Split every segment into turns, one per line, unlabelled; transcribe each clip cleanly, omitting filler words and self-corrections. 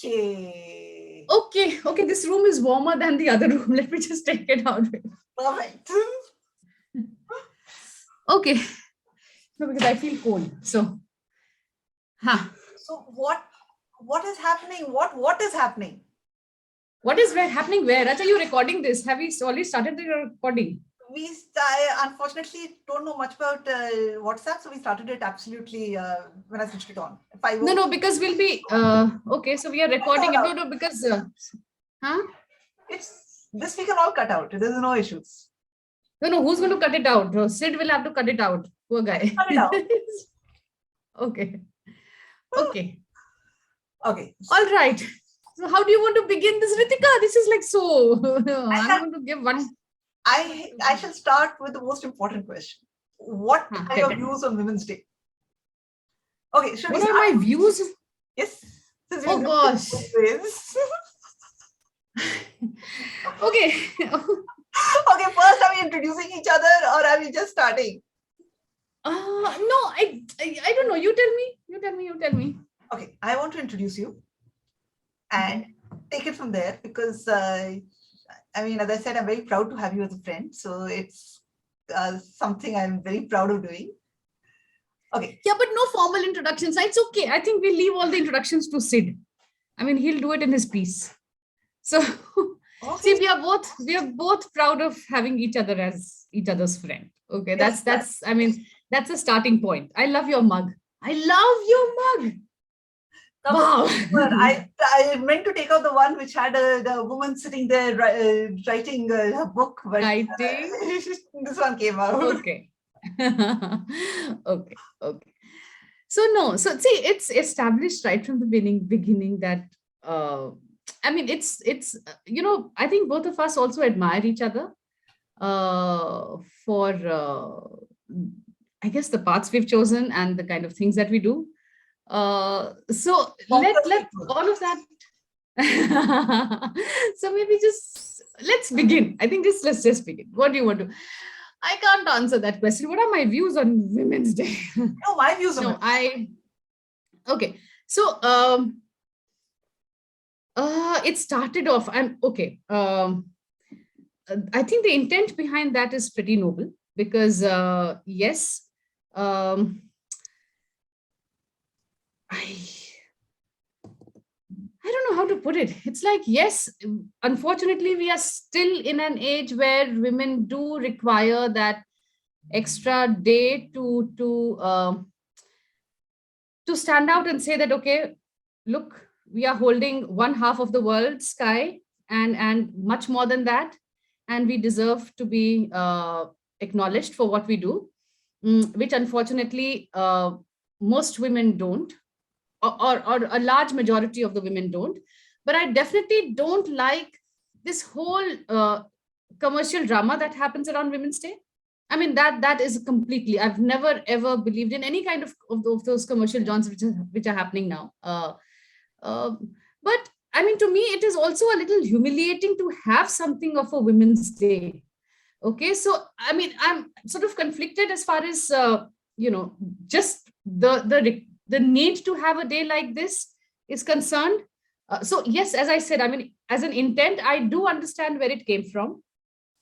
Okay.
Okay, this room is warmer than the other room. Let me just take it out.
Perfect.
Okay. No, because I feel cold. So,
So what is happening? What is happening?
What is happening where? Racha, you recording this? Have you already started the recording?
I unfortunately don't know much about WhatsApp, so we started it absolutely when I switched it on.
No, because we'll be okay. So we are recording it. No, because
it's this we can all cut out. There's no issues.
No, who's going to cut it out? Sid will have to cut it out. Poor guy.
Cut it out.
Okay.
Okay.
All right. So how do you want to begin this, Ritika? This is like so. I'm going to give one.
I shall start with the most important question. What are your views on Women's Day? Okay,
what are my views?
Yes.
Oh gosh. Okay.
Okay, first are we introducing each other or are we just starting?
No, I don't know. You tell me.
Okay, I want to introduce you and take it from there because I mean, as I said, I'm very proud to have you as a friend. So it's something I'm very proud of doing. Okay.
Yeah, but no formal introductions. It's okay. I think we'll leave all the introductions to Sid. I mean, he'll do it in his piece. So, okay. See, we are both proud of having each other as each other's friend. Okay, yes, that's. I mean, that's a starting point. I love your mug. Wow.
I meant to take out the one which had the woman sitting there writing her book, but this one came out.
Okay. Okay. So see, it's established right from the beginning that I mean, it's I think both of us also admire each other for I guess the paths we've chosen and the kind of things that we do. So let all of that. So maybe just let's begin. I think let's just begin. What do you want to? I can't answer that question. What are my views on Women's Day?
No, my views on
okay. So it started off. I think the intent behind that is pretty noble because yes, I don't know how to put it. It's like, yes, unfortunately, we are still in an age where women do require that extra day to stand out and say that, okay, look, we are holding one half of the world sky and much more than that. And we deserve to be acknowledged for what we do, which unfortunately most women don't. Or a large majority of the women don't. But I definitely don't like this whole commercial drama that happens around Women's Day. I mean, that is completely, I've never ever believed in any kind of those commercial dramas which are happening now. But I mean, to me, it is also a little humiliating to have something of a Women's Day. Okay, so I mean, I'm sort of conflicted as far as just the need to have a day like this is concerned. So yes, as I said, I mean, as an intent, I do understand where it came from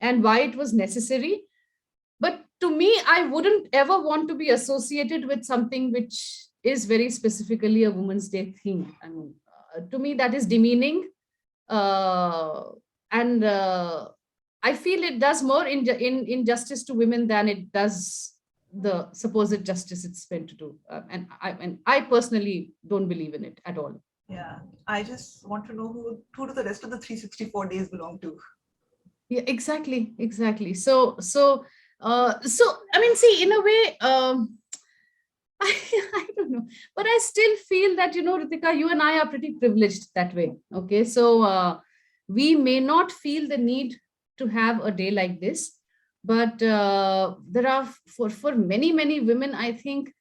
and why it was necessary. But to me, I wouldn't ever want to be associated with something which is very specifically a Women's Day thing. I mean, to me, that is demeaning. And I feel it does more injustice to women than it does the supposed justice it's meant to do. And I personally don't believe in it at all.
Yeah, I just want to know who do the rest of the 364 days belong to?
Yeah, exactly. So I mean, see, in a way, I don't know, but I still feel that, Ritika, you and I are pretty privileged that way. Okay, so we may not feel the need to have a day like this, but there are for many women, I think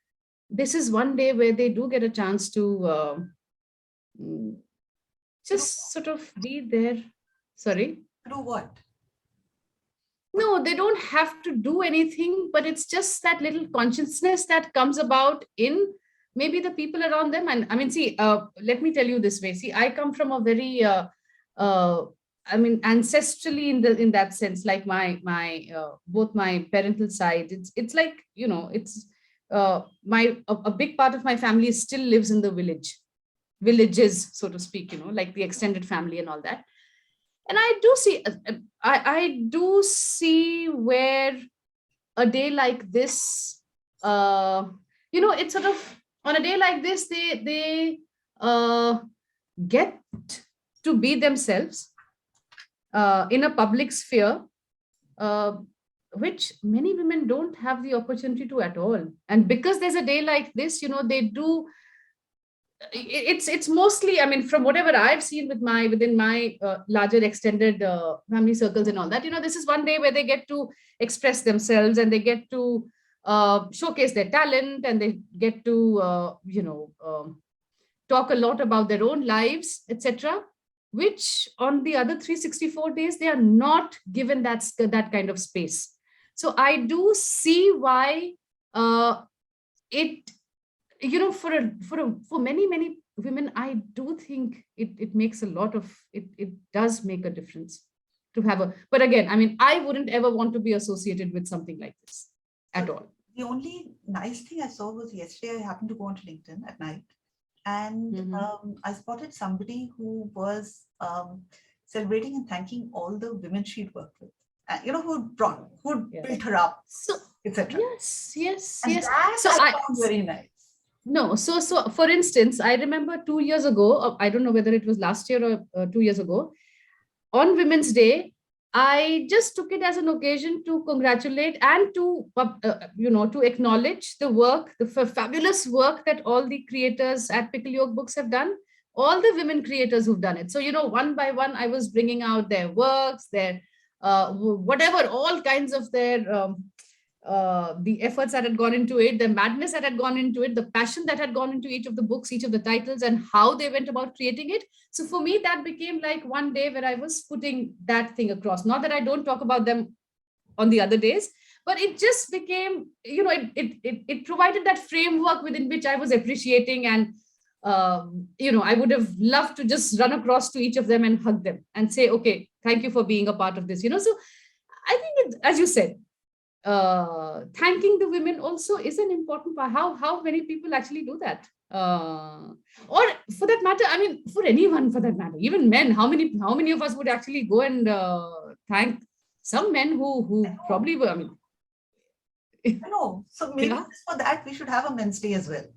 this is one day where they do get a chance to just sort of be there. Sorry?
Do what?
No, they don't have to do anything, but it's just that little consciousness that comes about in maybe the people around them. And I mean, see, let me tell you this way. See, I come from a very uh, I mean, ancestrally in that sense, like my both my parental side, it's like, it's a big part of my family still lives in the villages, so to speak, like the extended family and all that. And I do see, I do see where a day like this, uh, it's sort of, on a day like this, they get to be themselves in a public sphere, uh, which many women don't have the opportunity to at all. And because there's a day like this, they do. It's mostly, I mean, from whatever I've seen within my larger extended family circles and all that, this is one day where they get to express themselves, and they get to showcase their talent, and they get to talk a lot about their own lives, etc., which on the other 364 days they are not given that kind of space. So I do see why it for many women, I do think it makes a lot of it does make a difference to have a. But again, I mean, I wouldn't ever want to be associated with something like this at
So
all.
the only nice thing I saw was yesterday. I happened to go onto LinkedIn at night, and
Mhm.
I spotted somebody who was celebrating and thanking all the women she'd worked with. Who'd
Yeah.
built her up,
So
etc.
yes, yes,
And
yes.
that
So
I
I
found very nice.
no, so for instance, I remember 2 years ago, I don't know whether it was last year or 2 years ago, on Women's Day, I just took it as an occasion to congratulate and to acknowledge the work, the fabulous work that all the creators at Pickle Yoke Books have done, all the women creators who've done it. So, one by one, I was bringing out their works, their whatever, all kinds of their the efforts that had gone into it, the madness that had gone into it, the passion that had gone into each of the books, each of the titles, and how they went about creating it. So for me, that became like one day where I was putting that thing across. Not that I don't talk about them on the other days, but it just became, it provided that framework within which I was appreciating. And I would have loved to just run across to each of them and hug them and say, okay, thank you for being a part of this. So I think, as you said, thanking the women also is an important part. How many people actually do that? Or for that matter, I mean, for anyone for that matter, even men. How many of us would actually go and thank some men
I
who
know,
probably were? I mean,
I know. So maybe
yeah.
just for that, we should have a men's day as well.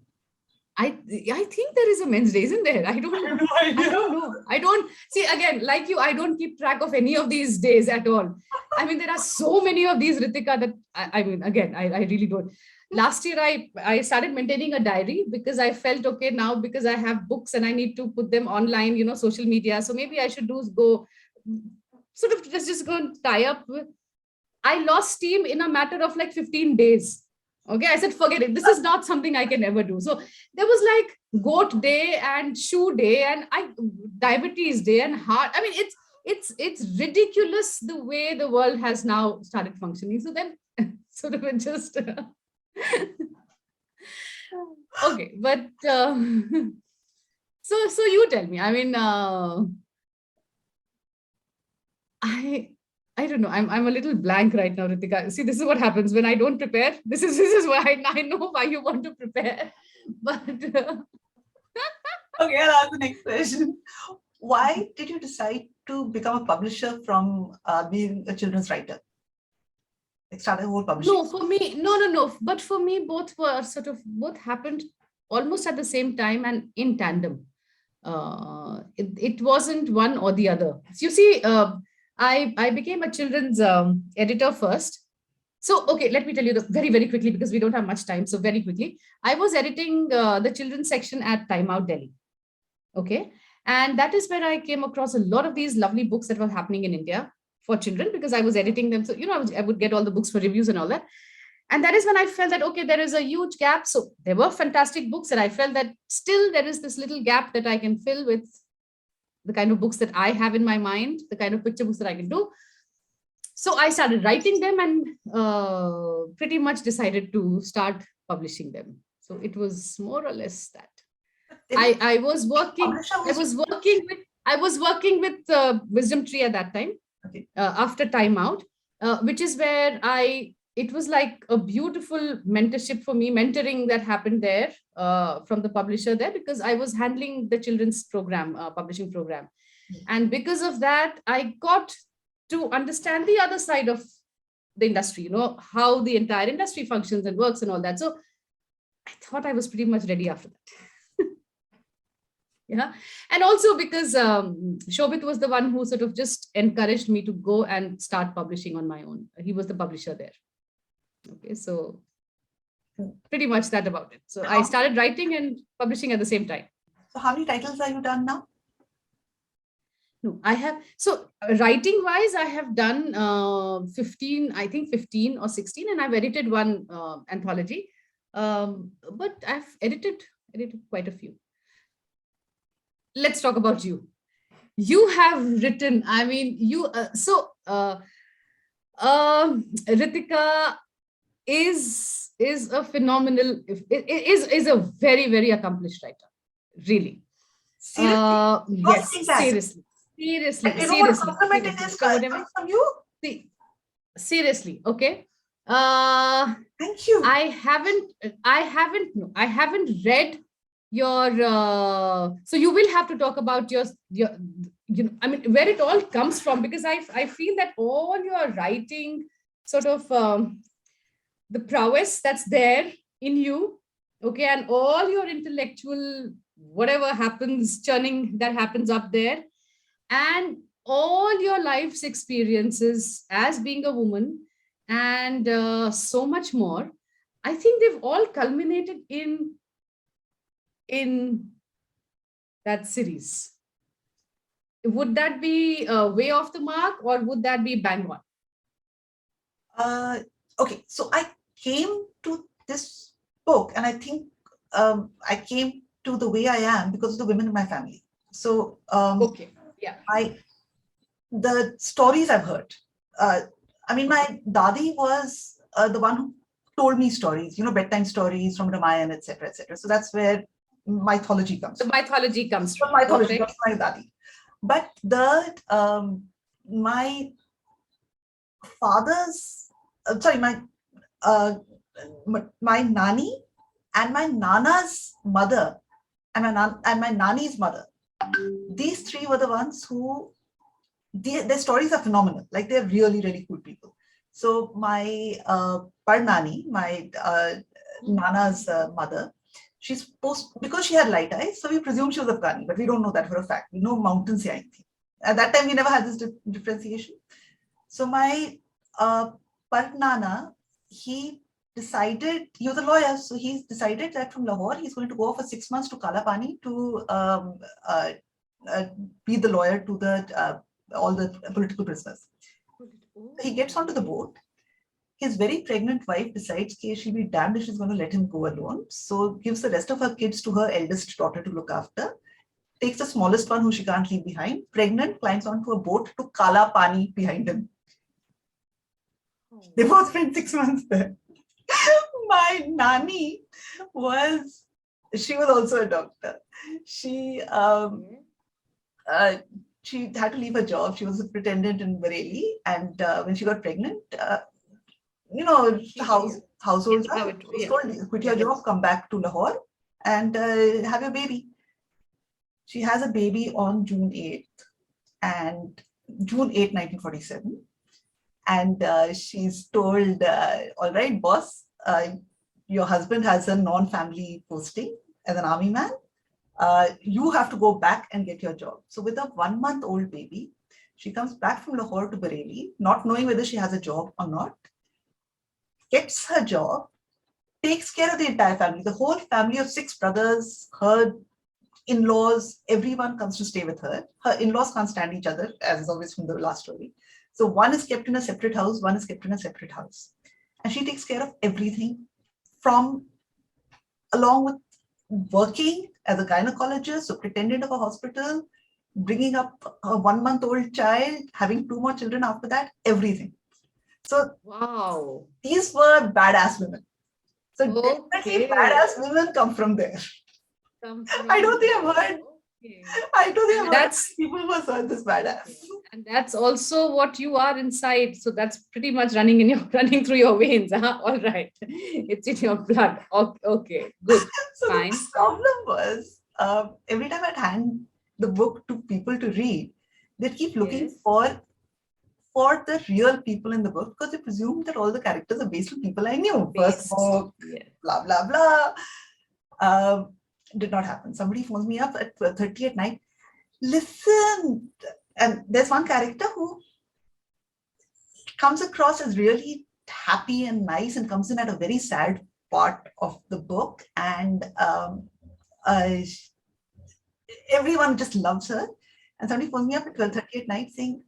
I think there is a men's day, isn't there? I
I
don't
have
know.
no
I
idea.
don't know. I don't see, again, like you, I don't keep track of any of these days at all. I mean, there are so many of these, Ritika, that I mean, again, I really don't. Last year, I started maintaining a diary because I felt okay now, because I have books and I need to put them online, social media. So maybe I should go sort of just go and tie up. I lost steam in a matter of like 15 days. Okay, I said, forget it. This is not something I can ever do. So there was like goat day and shoe day and diabetes day and heart. I mean, it's ridiculous the way the world has now started functioning. So then sort of it just okay, but so you tell me. I mean, I I don't know. I'm a little blank right now, Ritika. See, this is what happens when I don't prepare. This is why I know why you want to prepare, but
Okay, I'll ask the next question. Why did you decide to become a publisher from being a children's writer? Like start a whole publishing.
no, for me, no. But for me, both happened almost at the same time and in tandem. It wasn't one or the other. So you see, I became a children's editor first. So, okay, let me tell you very, very quickly because we don't have much time. So, very quickly, I was editing the children's section at Time Out Delhi. Okay. And that is where I came across a lot of these lovely books that were happening in India for children because I was editing them. So, I would get all the books for reviews and all that. And that is when I felt that, okay, there is a huge gap. So, there were fantastic books, and I felt that still there is this little gap that I can fill with the kind of books that I have in my mind, the kind of picture books that I can do. So I started writing them and pretty much decided to start publishing them. So it was more or less that.
Any
I was working.
publisher
I
who's
was working with. I was working with Wisdom Tree at that time.
okay.
After Time Out, which is where I. It was like a beautiful mentorship for me, mentoring that happened there from the publisher there, because I was handling the children's program, publishing program, and because of that, I got to understand the other side of the industry. How the entire industry functions and works and all that. So I thought I was pretty much ready after that. Yeah. And also because Shobit was the one who sort of just encouraged me to go and start publishing on my own. He was the publisher there. Okay. So pretty much that about it. So I started writing and publishing at the same time.
So how many titles have you done now?
No, I have. So writing wise, I have done 15, I think 15 or 16, and I've edited one anthology. But I've edited quite a few. Let's talk about you. You have written, I mean, Ritika is a phenomenal, is a very, very accomplished writer, really.
Seriously?
Yes, seriously. Seriously,
And you know what
seriously.
compliment it is coming from you?
See, seriously, okay.
Thank you.
I haven't read your so you will have to talk about your I mean where it all comes from, because I feel that all your writing sort of the prowess that's there in you, okay, and all your intellectual whatever happens churning that happens up there, and all your life's experiences as being a woman, and so much more, I think they've all culminated in that series. Would that be way off the mark, or would that be bang on?
Okay, so I came to this book, and I think I came to the way I am because of the women in my family. So
okay, yeah,
the stories I've heard. I mean, my dadi was the one who told me stories, bedtime stories from Ramayana, etc., etc. So that's where mythology comes
from. The mythology comes from.
The mythology comes from my dadi. But my father's, my nani and my nana's mother and my nani's mother, these three were the ones who, their stories are phenomenal. Like, they're really, really cool people. So my Parnani, my Nana's mother, she's because she had light eyes, so we presume she was Afghani, but we don't know that for a fact. We know mountain se aayi thi. At that time, we never had this differentiation. So my Parnana, he decided, he was a lawyer, so he's decided that from Lahore, he's going to go for 6 months to Kalapani to be the lawyer to all the political prisoners. He gets onto the boat. His very pregnant wife decides that she'll be damned if she's going to let him go alone. So gives the rest of her kids to her eldest daughter to look after. Takes the smallest one who she can't leave behind. Pregnant, climbs onto a boat to Kala Pani behind him. They both spent 6 months there. My nani she was also a doctor. She had to leave her job. She was a pretendant in Bareilly, and when she got pregnant, households was told, quit your job, come back to Lahore, and have your baby. She has a baby on June 8th, 1947, and she's told, all right, boss, your husband has a non-family posting as an army man. You have to go back and get your job. So with a 1-month-old baby, she comes back from Lahore to Bareilly, not knowing whether she has a job or not, gets her job, takes care of the entire family. The whole family of 6 brothers, her in-laws, everyone comes to stay with her. Her in-laws can't stand each other, as is always from the last story. So one is kept in a separate house, one is kept in a separate house. And she takes care of everything along with working as a gynecologist, so pretendant of a hospital, bringing up a 1-month-old child, having 2 more children after that, everything. So
wow,
these were badass women. So definitely
Okay.
badass women come from there.
Come
I
from
don't think I've
there.
heard.
Okay.
I don't think
And
I've heard
that's
people who have heard this badass.
okay. And that's also what you are inside. So that's pretty much running in your running through your veins. Huh? All right. It's in your blood. Okay. Good.
So the
Fine.
problem was, every time I'd hand the book to people to read, they'd keep looking
Yes.
for the real people in the book because they presumed that all the characters are based on people I knew. First
Based.
book,
Yes.
blah blah blah. Um, did not happen. Somebody phones me up at 12:30 at night. Listen, and there's one character who comes across as really happy and nice and comes in at a very sad part of the book, and uh, everyone just loves her. And somebody phones me up at 12:30 at night saying,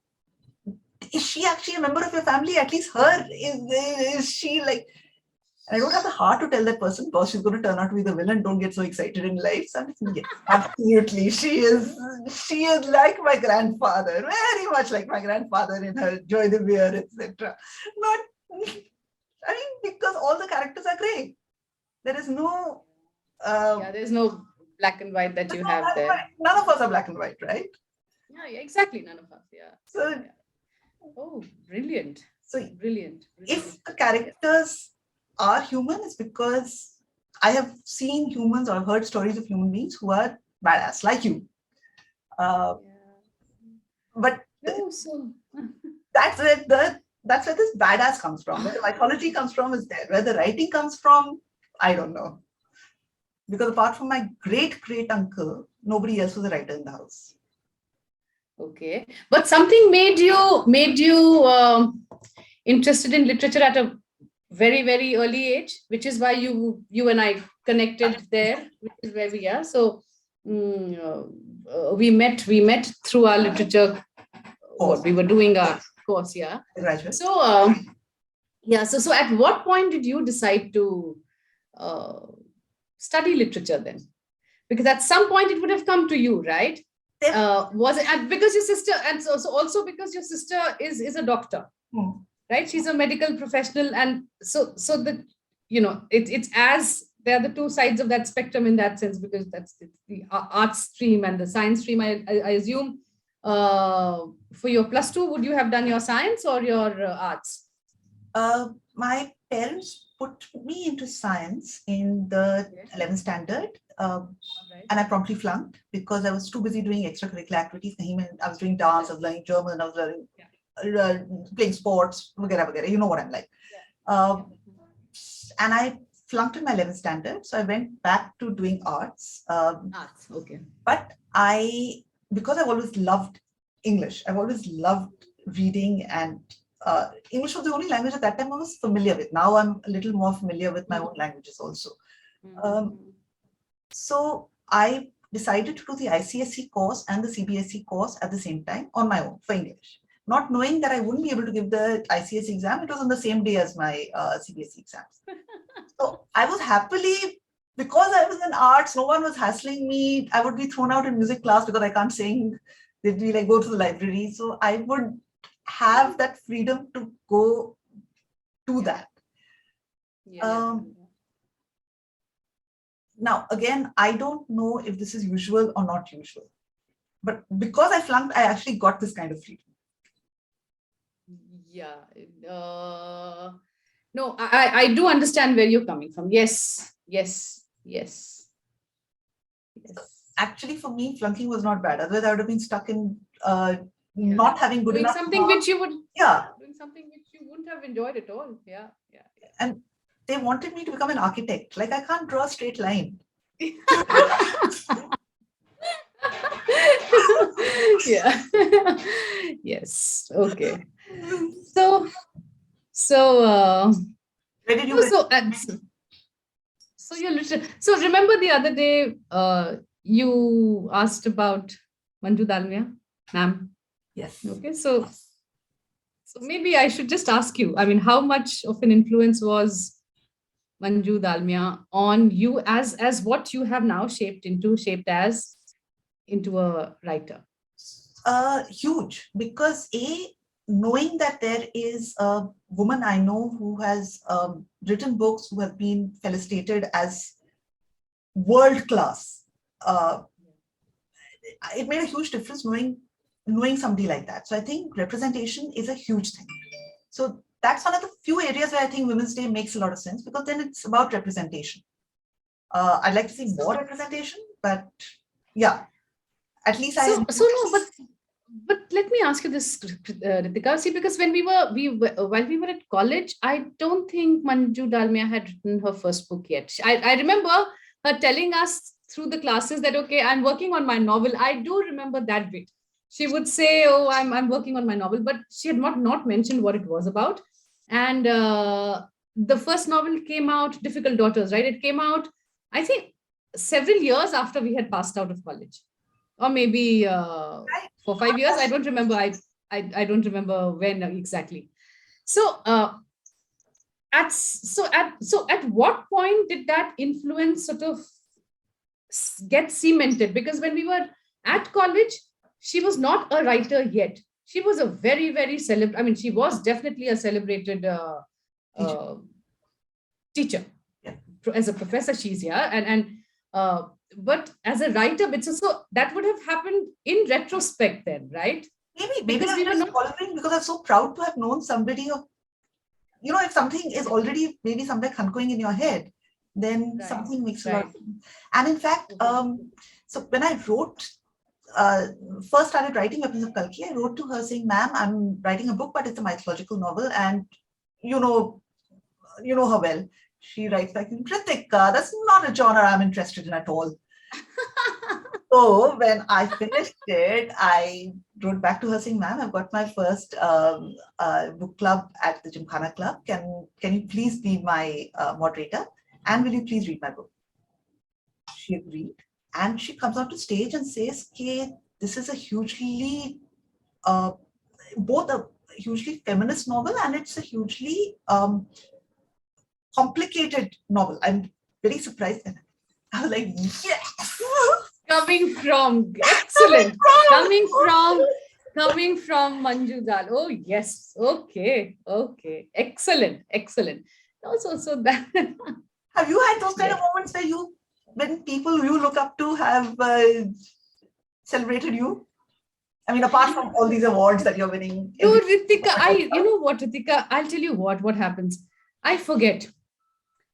is she actually a member of your family? At least her, is she like, and I don't have the heart to tell that person because she's going to turn out to be the villain. Don't get so excited in life. So I'm like, yes, absolutely. She is like my grandfather, very much like my grandfather in her Joy the Beer, etc. Not, I mean, because all the characters are great. There is no,
Yeah, there's no black and white that
there's
you
no
have
black and
there.
white. None of us are black and white, right?
Yeah, exactly. None of us.
So,
Yeah. Oh, brilliant.
so
Brilliant.
if
Brilliant.
the characters are human, it's because I have seen humans or heard stories of human beings who are badass, like you. Uh,
Yeah.
but
No, so
that's where that's where this badass comes from. Where the mythology comes from is there. Where the writing comes from, I don't know. Because apart from my great great uncle, nobody else was a writer in the house.
okay. But something made you interested in literature at a very early age, which is why you and I connected there, which is where we are. So we met through our literature.
Of
What
course,
we were doing our course, yeah.
a graduate.
So yeah, so at what point did you decide to uh, study literature then? Because at some point it would have come to you, right? Was it and because your sister, and so also because your sister is a doctor,
Hmm.
right? She's a medical professional, and so the it's as they are the two sides of that spectrum in that sense, because that's the art stream and the science stream. I assume for your plus two, would you have done your science or your arts?
My parents put me into science in the
Okay.
11th standard,
All right.
and I promptly flunked because I was too busy doing extracurricular activities. I was doing dance, I was learning German, I was learning, uh, playing sports, vagera, vagera. You know what I'm like.
Yeah.
And I flunked in my 11th standard, so I went back to doing arts.
Arts. Okay.
But because I've always loved English, I've always loved reading, and English was the only language at that time I was familiar with. Now I'm a little more familiar with my own languages also. Um, so I decided to do the ICSE course and the CBSE course at the same time on my own for English, not knowing that I wouldn't be able to give the ICSE exam. It was on the same day as my CBSE exams. So I was happily, because I was in arts, no one was hassling me. I would be thrown out in music class because I can't sing. They'd be like, go to the library. So I would have that freedom to go to that.
Yeah.
Now, again, I don't know if this is usual or not usual, but because I flunked, I actually got this kind of freedom.
Yeah. No, I do understand where you're coming from. Yes.
Actually, for me, flunking was not bad. Otherwise, I would have been stuck in
Yeah.
not having good
Doing
enough
something
marks.
which you would,
Yeah.
doing something which you wouldn't have enjoyed at all. Yeah.
And they wanted me to become an architect. Like, I can't draw a straight line.
Yeah. Yes. Okay. So
Where did you
no,
get?
so you're literally, so remember the other day you asked about Manju Dalmia, ma'am.
Yes.
Okay, so maybe I should just ask you, I mean, how much of an influence was Manju Dalmia on you as what you have now shaped as into a writer?
Huge, because knowing that there is a woman I know who has written books, who have been felicitated as world class, uh, it made a huge difference knowing somebody like that. So I think representation is a huge thing. So that's one of the few areas where I think Women's Day makes a lot of sense, because then it's about representation. I'd like to see more representation, but yeah, at least I.
So no, but let me ask you this, Ritika. See, because when while we were at college, I don't think Manju Dalmia had written her first book yet. I remember her telling us through the classes that okay, I'm working on my novel. I do remember that bit. She would say, "Oh, I'm working on my novel," but she had not mentioned what it was about. And the first novel came out, Difficult Daughters, right? It came out, I think, several years after we had passed out of college, or maybe for 5 years. I don't remember. I don't remember when exactly. So at what point did that influence sort of get cemented? Because when we were at college, she was not a writer yet. She was a very I mean, she was definitely a celebrated
Teacher.
uh, teacher.
Yeah.
As a professor, she's, yeah, and uh, but as a writer, but so that would have happened in retrospect then, right?
Maybe
Because
I'm
we were
just
not
following because I'm so proud to have known somebody of, if something is already maybe somewhere khunkoing in your head, then
right,
something makes a lot of
right.
sense. And in fact, so when I wrote, uh, first started writing Weapons of Kalki, I wrote to her saying, "Ma'am, I'm writing a book, but it's a mythological novel, and you know, you know her well." She writes back, "Ritika, that's not a genre I'm interested in at all." So when I finished it, I wrote back to her saying, "Ma'am, I've got my first book club at the Gymkhana Club. Can you please be my moderator? And will you please read my book?" She agreed. And she comes on to stage and says, "Okay, this is a uh, both a hugely feminist novel, and it's a hugely complicated novel." I'm very surprised. And I was like, "Yes!"
Coming from,
Coming
excellent,
from.
coming from Manju Dal. Oh yes, okay, excellent. So that
Have you had those kind of
yes.
moments when people you look up to have celebrated you? I mean, apart from all these awards that you're winning
No,
every.
Ritika, you know what, Ritika, I'll tell you what happens. I forget.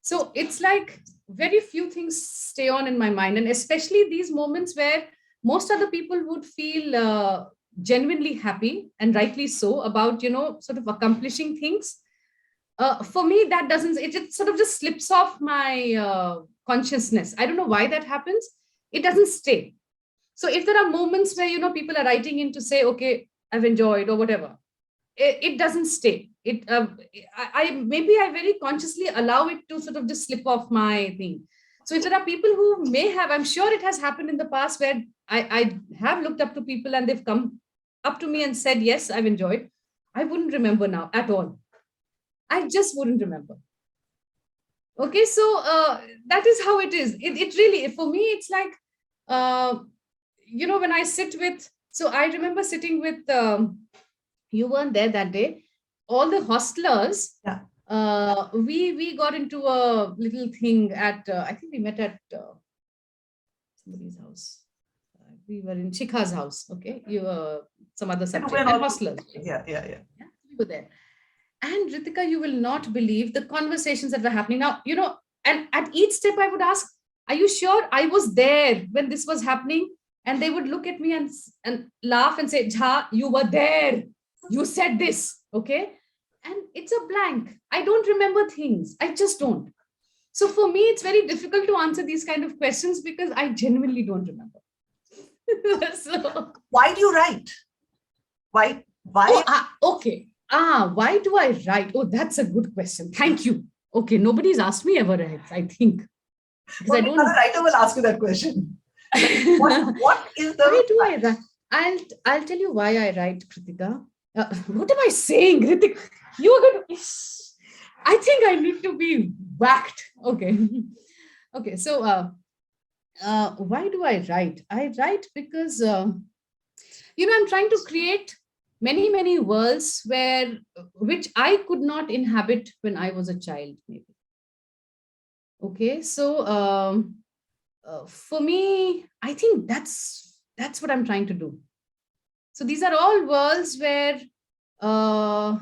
So it's like very few things stay on in my mind, and especially these moments where most other people would feel genuinely happy and rightly so about sort of accomplishing things. For me, that doesn't. It sort of just slips off my consciousness. I don't know why that happens. It doesn't stay. So if there are moments where people are writing in to say, okay, I've enjoyed or whatever, it doesn't stay. I maybe I very consciously allow it to sort of just slip off my thing. So if there are people who may have, I'm sure it has happened in the past where I have looked up to people and they've come up to me and said, yes, I've enjoyed. I wouldn't remember now at all. I just wouldn't remember. Okay, so that is how it is. It really, for me, it's like, uh, when I sit with, so I remember sitting with, you weren't there that day, all the hostlers.
Yeah.
We got into a little thing at, I think we met at somebody's house. We were in Shikha's house. Okay, you were some other
And
subject
when
and
all.
hostlers.
Yeah, yeah, yeah.
Yeah, we were there. And Ritika, you will not believe the conversations that were happening. Now, and at each step I would ask, are you sure I was there when this was happening? And they would look at me and laugh and say, Jha, you were there. You said this. Okay. And it's a blank. I don't remember things. I just don't. So for me, it's very difficult to answer these kind of questions because I genuinely don't remember. So,
Why do you write? Why?
oh,
Why?
okay. Why do I write? Oh, that's a good question. Thank you. Okay, nobody's asked me ever, I think, because I
Only another
don't.
writer will ask you that question. What is
Why
the.
do I write? I'll tell you why I write, Kritika. What am I saying, Kritika? You are going to. I think I need to be whacked. Okay. Okay. So, why do I write? I write because I'm trying to create many worlds where which I could not inhabit when I was a child, maybe. Okay, so for me, I think that's what I'm trying to do. So these are all worlds where uh,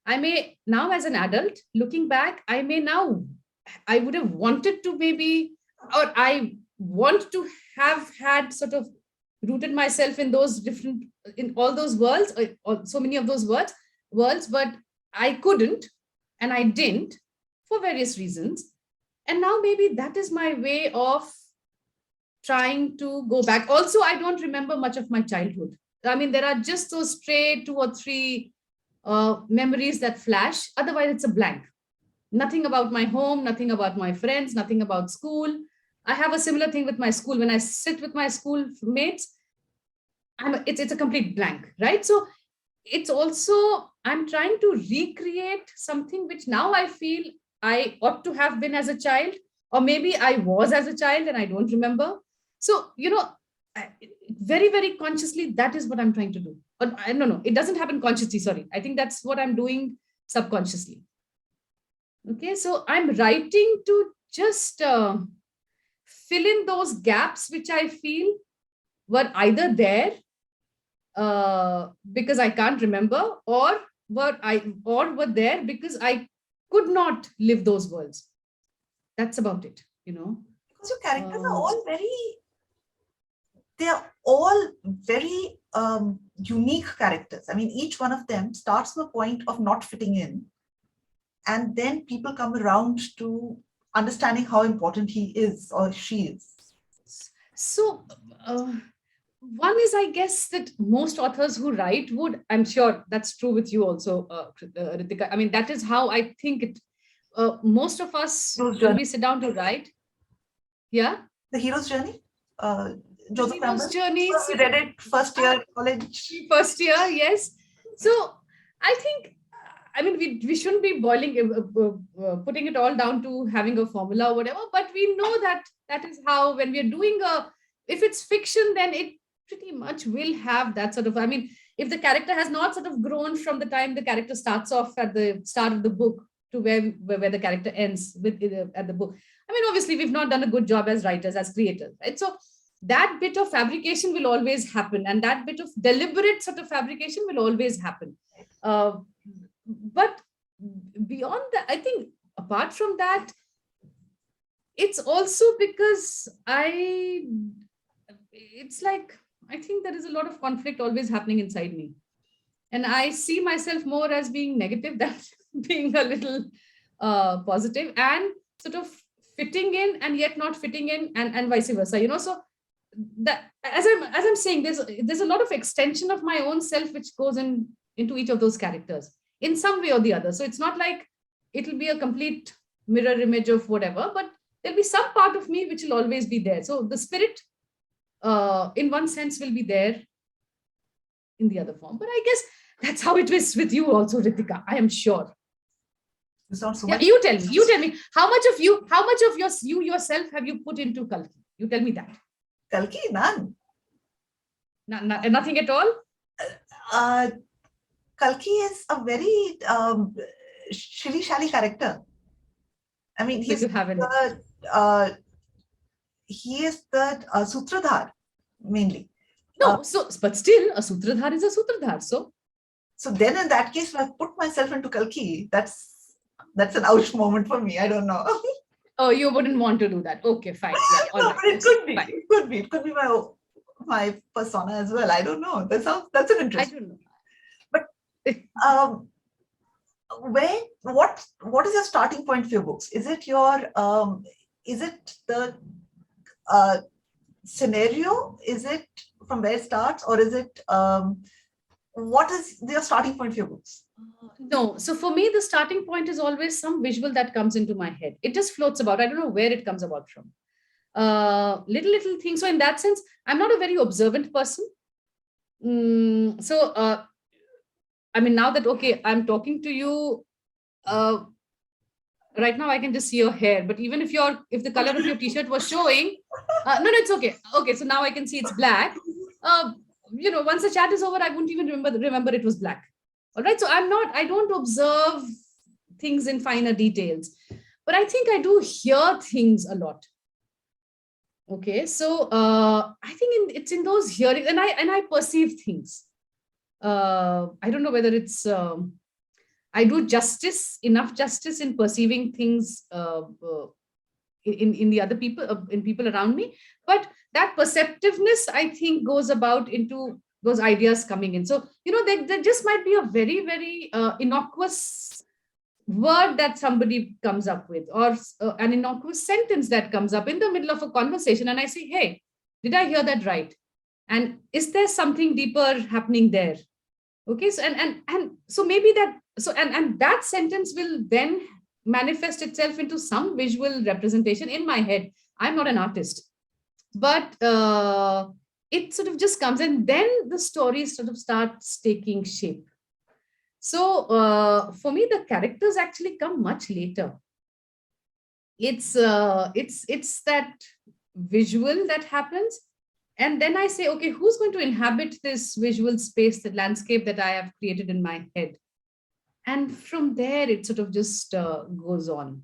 I may now, as an adult, looking back, I would have wanted to maybe, or I want to have had sort of rooted myself in those different, in all those worlds, or so many of those worlds, but I couldn't, and I didn't for various reasons. And now maybe that is my way of trying to go back. Also, I don't remember much of my childhood. I mean, there are just those stray 2 or 3 memories that flash. Otherwise, it's a blank. Nothing about my home, nothing about my friends, nothing about school. I have a similar thing with my school. When I sit with my school mates, it's a complete blank, right? So it's also, I'm trying to recreate something which now I feel I ought to have been as a child, or maybe I was as a child and I don't remember. So, very consciously, that is what I'm trying to do. Or, no, it doesn't happen consciously. Sorry. I think that's what I'm doing subconsciously. Okay. So I'm writing to just fill in those gaps which I feel were either there because I can't remember, or were there because I could not live those worlds. That's about it.
Because your characters are
Uh,
all they are all very unique characters. I mean, each one of them starts from a point of not fitting in, and then people come around to understanding how important he is or she is.
so, uh, one is, I guess, that most authors who write would, I'm sure that's true with you also, Ritika. I mean, that is how I think it. Most of us,
Hero's
when
journey.
we sit down to write, yeah,
The hero's journey.
the
Joseph
hero's
Campbell.
journey.
We read it first year college.
First year, yes. So I think, I mean, we shouldn't be putting it all down to having a formula or whatever, but we know that that is how, when we are doing if it's fiction, then it pretty much will have that sort of, I mean, if the character has not sort of grown from the time the character starts off at the start of the book to where the character ends at the book. I mean, obviously we've not done a good job as writers, as creators, right? So that bit of fabrication will always happen, and that bit of deliberate sort of fabrication will always happen. But beyond that, I think, apart from that, it's also because it's like, I think there is a lot of conflict always happening inside me, and I see myself more as being negative than being a little positive, and sort of fitting in and yet not fitting in, and vice versa. So that, as I'm saying, there's a lot of extension of my own self which goes into each of those characters in some way or the other. So it's not like it'll be a complete mirror image of whatever, but there'll be some part of me which will always be there. So the spirit, in one sense, will be there in the other form. But I guess that's how it is with you also, Ritika. I am sure.
You sound so
Yeah,
much.
you tell me. You tell me. How much of you yourself have you put into Kalki? You tell me that.
Kalki, none.
Nothing at all.
Uh, Kalki is a very shilly-shally character. I mean,
That you have in it.
He is the Sutradhar mainly.
No, but still, a Sutradhar is a Sutradhar.
So then in that case, if I put myself into Kalki, that's an ouch moment for me. I don't know.
Oh, you wouldn't want to do that. Okay, fine. Yeah, all
No,
right.
but it could be.
Fine.
It could be. It could be my persona as well. I don't know. That's an
I
interesting.
don't know.
But what is your starting point for your books? Is it the scenario? Is it from where it starts, or is it what is your starting point for your books?
No, so for me, the starting point is always some visual that comes into my head. It just floats about. I don't know where it comes about from. Little things. So in that sense, I'm not a very observant person. I mean, now that, okay, I'm talking to you, right now I can just see your hair. But even if the color of your t-shirt was showing, no, it's okay. Okay, so now I can see it's black. once the chat is over, I won't even remember it was black. All right. So I don't observe things in finer details, but I think I do hear things a lot. Okay. So I think it's in those hearing, and I perceive things. I don't know whether it's I do enough justice in perceiving things in the other people, in people around me, but that perceptiveness, I think, goes about into those ideas coming in. So there just might be a very, very innocuous word that somebody comes up with, or an innocuous sentence that comes up in the middle of a conversation, and I say, hey, did I hear that right? And is there something deeper happening there? Okay. So and so maybe that, so and that sentence will then manifest itself into some visual representation in my head. I'm not an artist, but it sort of just comes, and then the story sort of starts taking shape. So for me, the characters actually come much later. It's that visual that happens, and then I say, okay, who's going to inhabit this visual space, the landscape that I have created in my head? And from there it sort of just goes on.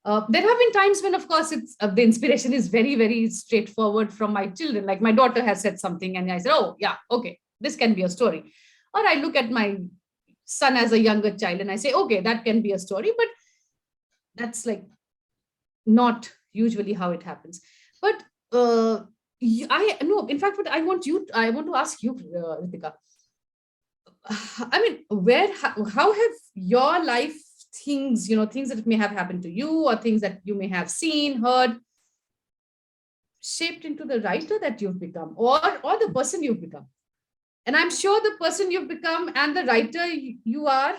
There have been times when, of course, it's the inspiration is very, very straightforward from my children. Like my daughter has said something, and I said, "Oh, yeah, okay, this can be a story." Or I look at my son as a younger child, and I say, "Okay, that can be a story." But that's like not usually how it happens. But I no, in fact, what I want to ask you, Ritika. I mean, how have your life things, things that may have happened to you, or things that you may have seen, heard, shaped into the writer that you've become, or the person you've become? And I'm sure the person you've become and the writer you are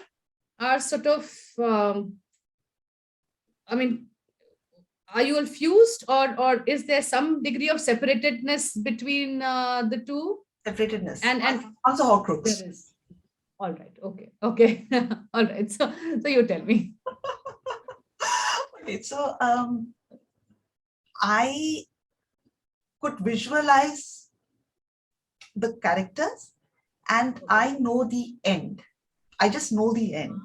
sort of, I mean, are you all fused, or is there some degree of separatedness between the two?
Separatedness.
And
Also Horcrux.
there is. All right. Okay. Okay. All right. So you tell me.
Okay, so I could visualize the characters, and I know the end. I just know the end.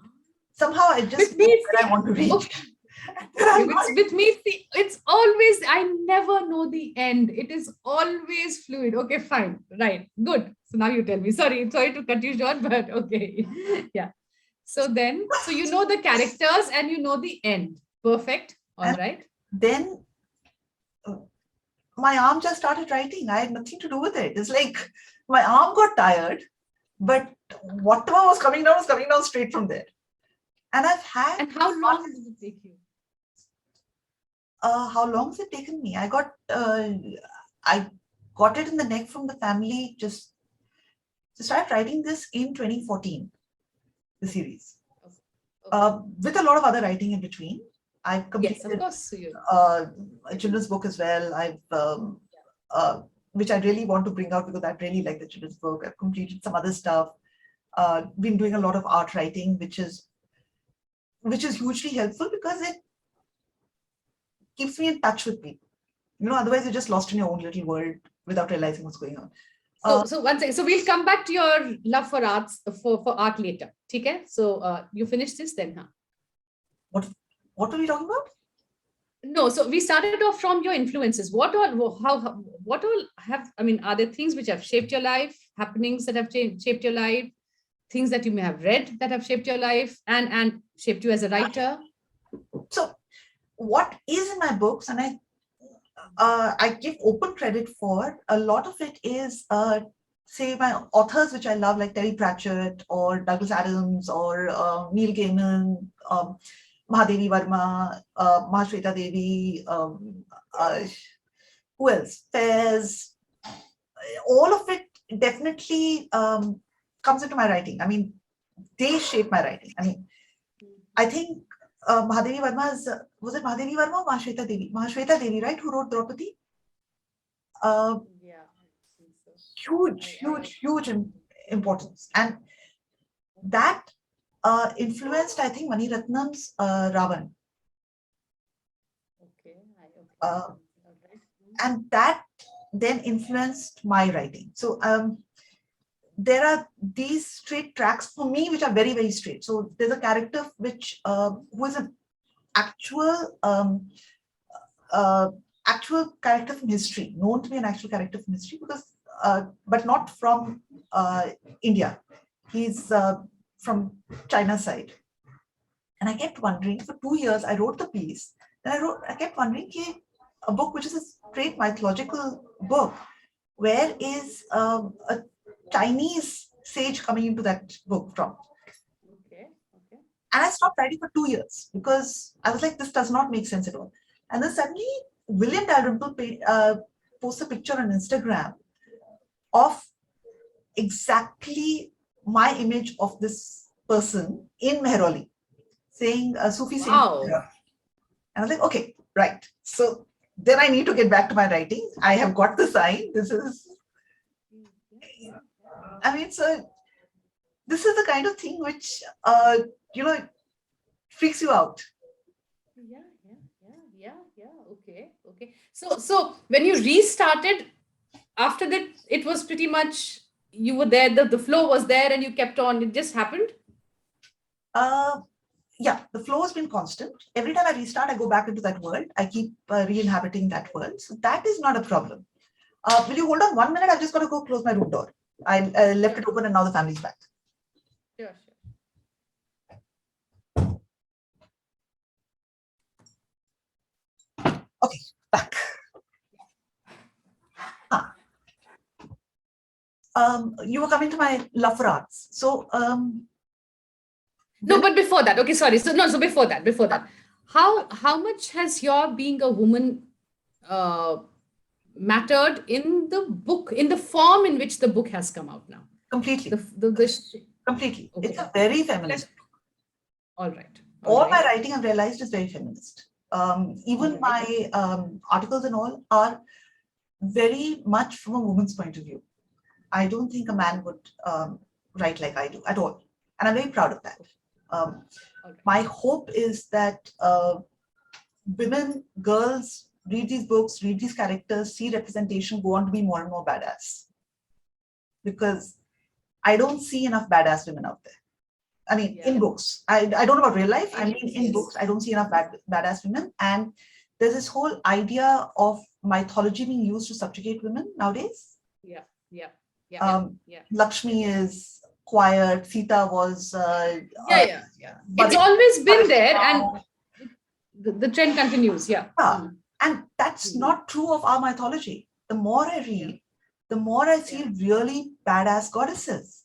Somehow I just
With
know
me,
where I want to reach.
okay. With me, see, it's always, I never know the end. It is always fluid. Okay, fine. Right. Good. So now you tell me. Sorry to cut you short, but okay. Yeah. So you know the characters and you know the end. Perfect. All
And
right.
then my arm just started writing. I had nothing to do with it. It's like my arm got tired, but whatever was coming down straight from there. And I've had.
And how long did it take you?
How long has it taken me? I got it in the neck from the family. Just to start writing this in 2014, the series, with a lot of other writing in between. I've
Yes, of
completed
course. So
a children's book as well. Which I really want to bring out because I really like the children's book. I've completed some other stuff. Been doing a lot of art writing, which is hugely helpful because it keeps me in touch with people. Otherwise you're just lost in your own little world without realizing what's going on.
So one second. So we'll come back to your love for arts for art later. Okay. So you finish this then, huh?
What are we talking about?
No, so we started off from your influences. What all have, I mean, are there things which have shaped your life, happenings that have shaped your life, things that you may have read that have shaped your life and shaped you as a writer?
So what is in my books, and I give open credit for, a lot of it is say my authors which I love, like Terry Pratchett or Douglas Adams or Neil Gaiman, Mahadevi Verma, Mahashweta Devi, who else? Fairs. All of it definitely comes into my writing. I mean, they shape my writing. I mean, I think Mahadevi Verma was it Mahadevi Verma or Mahashweta Devi? Mahashweta Devi, right? Who wrote Draupadi?
Yeah, so.
Huge importance. And that influenced, I think, Mani Ratnam's Ravan.
Okay.
And that then influenced my writing. So there are these straight tracks for me, which are very, very straight. So there's a character which who is an actual uh, actual character from history, known to be an actual character from history, because but not from India. He's from China side. And I kept wondering, for 2 years, I wrote the piece. Then I kept wondering, okay, a book which is a straight mythological book, where is a Chinese sage coming into that book from?
Okay. Okay.
And I stopped writing for 2 years because I was like, this does not make sense at all. And then suddenly, William Dalrymple posts a picture on Instagram of exactly my image of this person in Mehroli, saying Sufi saint.
Wow.
And I was like, okay, right. So then I need to get back to my writing. I have got the sign. This is, I mean, so this is the kind of thing which, you know, freaks you out.
Yeah. Okay. Okay. So when you restarted after that, it was pretty much you were there, the flow was there and you kept on, it just happened.
Uh, yeah, the flow has been constant. Every time I restart, I go back into that world. I keep re-inhabiting that world. So that is not a problem. Will you hold on 1 minute? I've just got to go close my room door. I left it open and now the family's back.
Sure.
Okay, back. You were coming to my love for arts. So
no, but before that, okay, sorry. So before that, how much has your being a woman mattered in the book, in the form in which the book has come out now?
Completely. Completely.
Okay.
It's a very feminist.
All right.
All my writing, I've realized, is very feminist. Even my articles and all are very much from a woman's point of view. I don't think a man would write like I do at all. And I'm very proud of that. My hope is that women, girls read these books, read these characters, see representation, go on to be more and more badass. Because I don't see enough badass women out there. I mean, in books. I don't know about real life. I mean, in books, I don't see enough badass women. And there's this whole idea of mythology being used to subjugate women nowadays. Lakshmi is quiet. Sita was.
It's always been there, and the trend continues. Yeah.
And that's not true of our mythology. The more I read, the more I see really badass goddesses.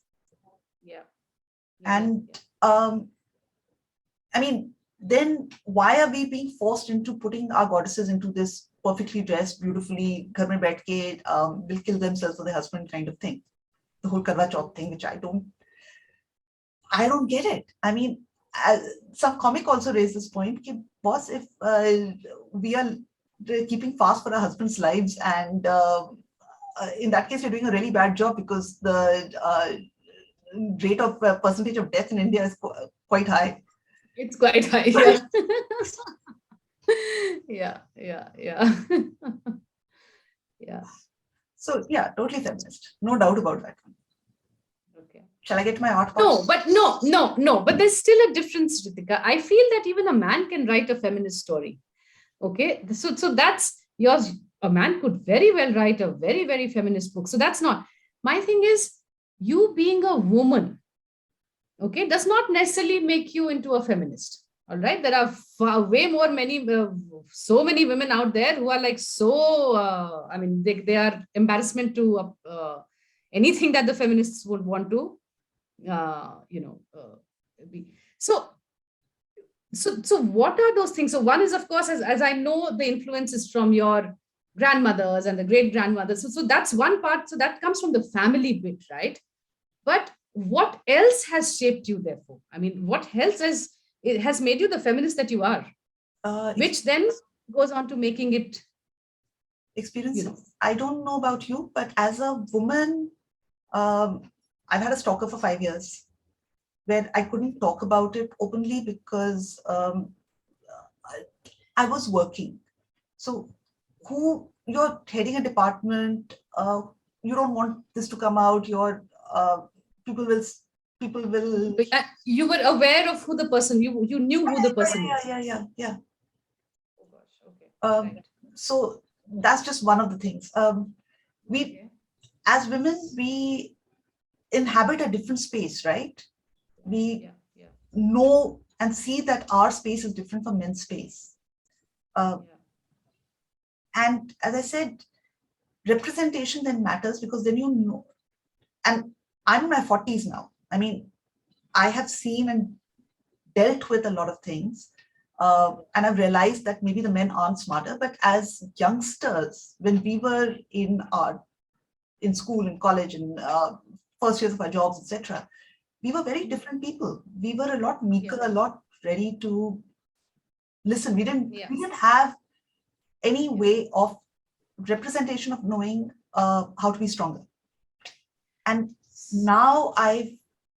And I mean, then why are we being forced into putting our goddesses into this perfectly dressed, beautifully, ghar mein baith ke, will kill themselves for their husband kind of thing? The whole Karwa Chauth thing, which I don't get it. I mean, some comic also raised this point, ki, boss, if we are keeping fast for our husbands' lives, and in that case, you're doing a really bad job, because the rate of percentage of death in India is quite high.
It's quite high. Yeah. Yeah.
So yeah, totally feminist. No doubt about that one.
Okay.
Shall I get to my art?
No. But there's still a difference, Ritika. I feel that even a man can write a feminist story. Okay. So that's yours. A man could very well write a very, very feminist book. So that's not. My thing is, you being a woman, okay, does not necessarily make you into a feminist. All right. There are so many women out there who are like I mean, they are embarrassment to anything that the feminists would want to, be. So what are those things? So one is, of course, as I know, the influence is from your grandmothers and the great grandmothers. So that's one part. So that comes from the family bit, right? But what else has shaped you, therefore? I mean, what else has made you the feminist that you are? Which then goes on to making it
experiences. I don't know about you, but as a woman, I've had a stalker for 5 years, where I couldn't talk about it openly because I was working. So you're heading a department, you don't want this to come out, you're uh, people will people will
You were aware of who the person, you knew who the person was.
yeah.
Oh gosh, okay,
Um,
right.
so that's just one of the things. We
Okay.
as women we inhabit a different space, right? We
Yeah, yeah,
know and see that our space is different from men's space. Uh,
yeah,
and as I said, representation then matters because then you know. And I'm in my 40s now. I mean, I have seen and dealt with a lot of things. And I've realized that maybe the men aren't smarter, but as youngsters, when we were in school, in college, in first years of our jobs, etc., we were very different people. We were a lot
yeah,
meeker, a lot ready to listen. We didn't
yeah,
we didn't have any
yeah.
way of representation of knowing how to be stronger. And now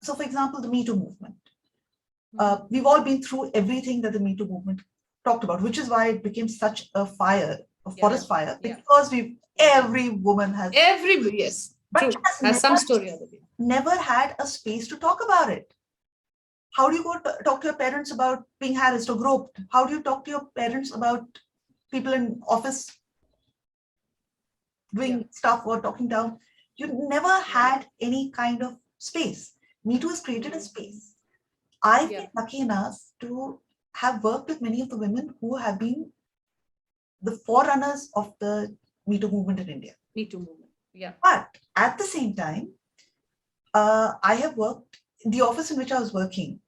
so for example, the Me Too movement. We've all been through everything that the Me Too movement talked about, which is why it became such a fire, a
Yeah,
forest fire,
yeah,
because
yeah.
every woman has,
Everybody, yes,
but
true.
has
Has some story out of it.
never had a space to talk about it. How do you go talk to your parents about being harassed or groped? How do you talk to your parents about people in office
Yeah,
doing stuff or talking down? You never
yeah,
had any kind of space. Me Too has created a
mm,
space. I've
yeah.
been lucky enough to have worked with many of the women who have been the forerunners of the Me Too movement in India.
Me Too movement. Yeah,
But at the same time, I have worked in the office in which I was working.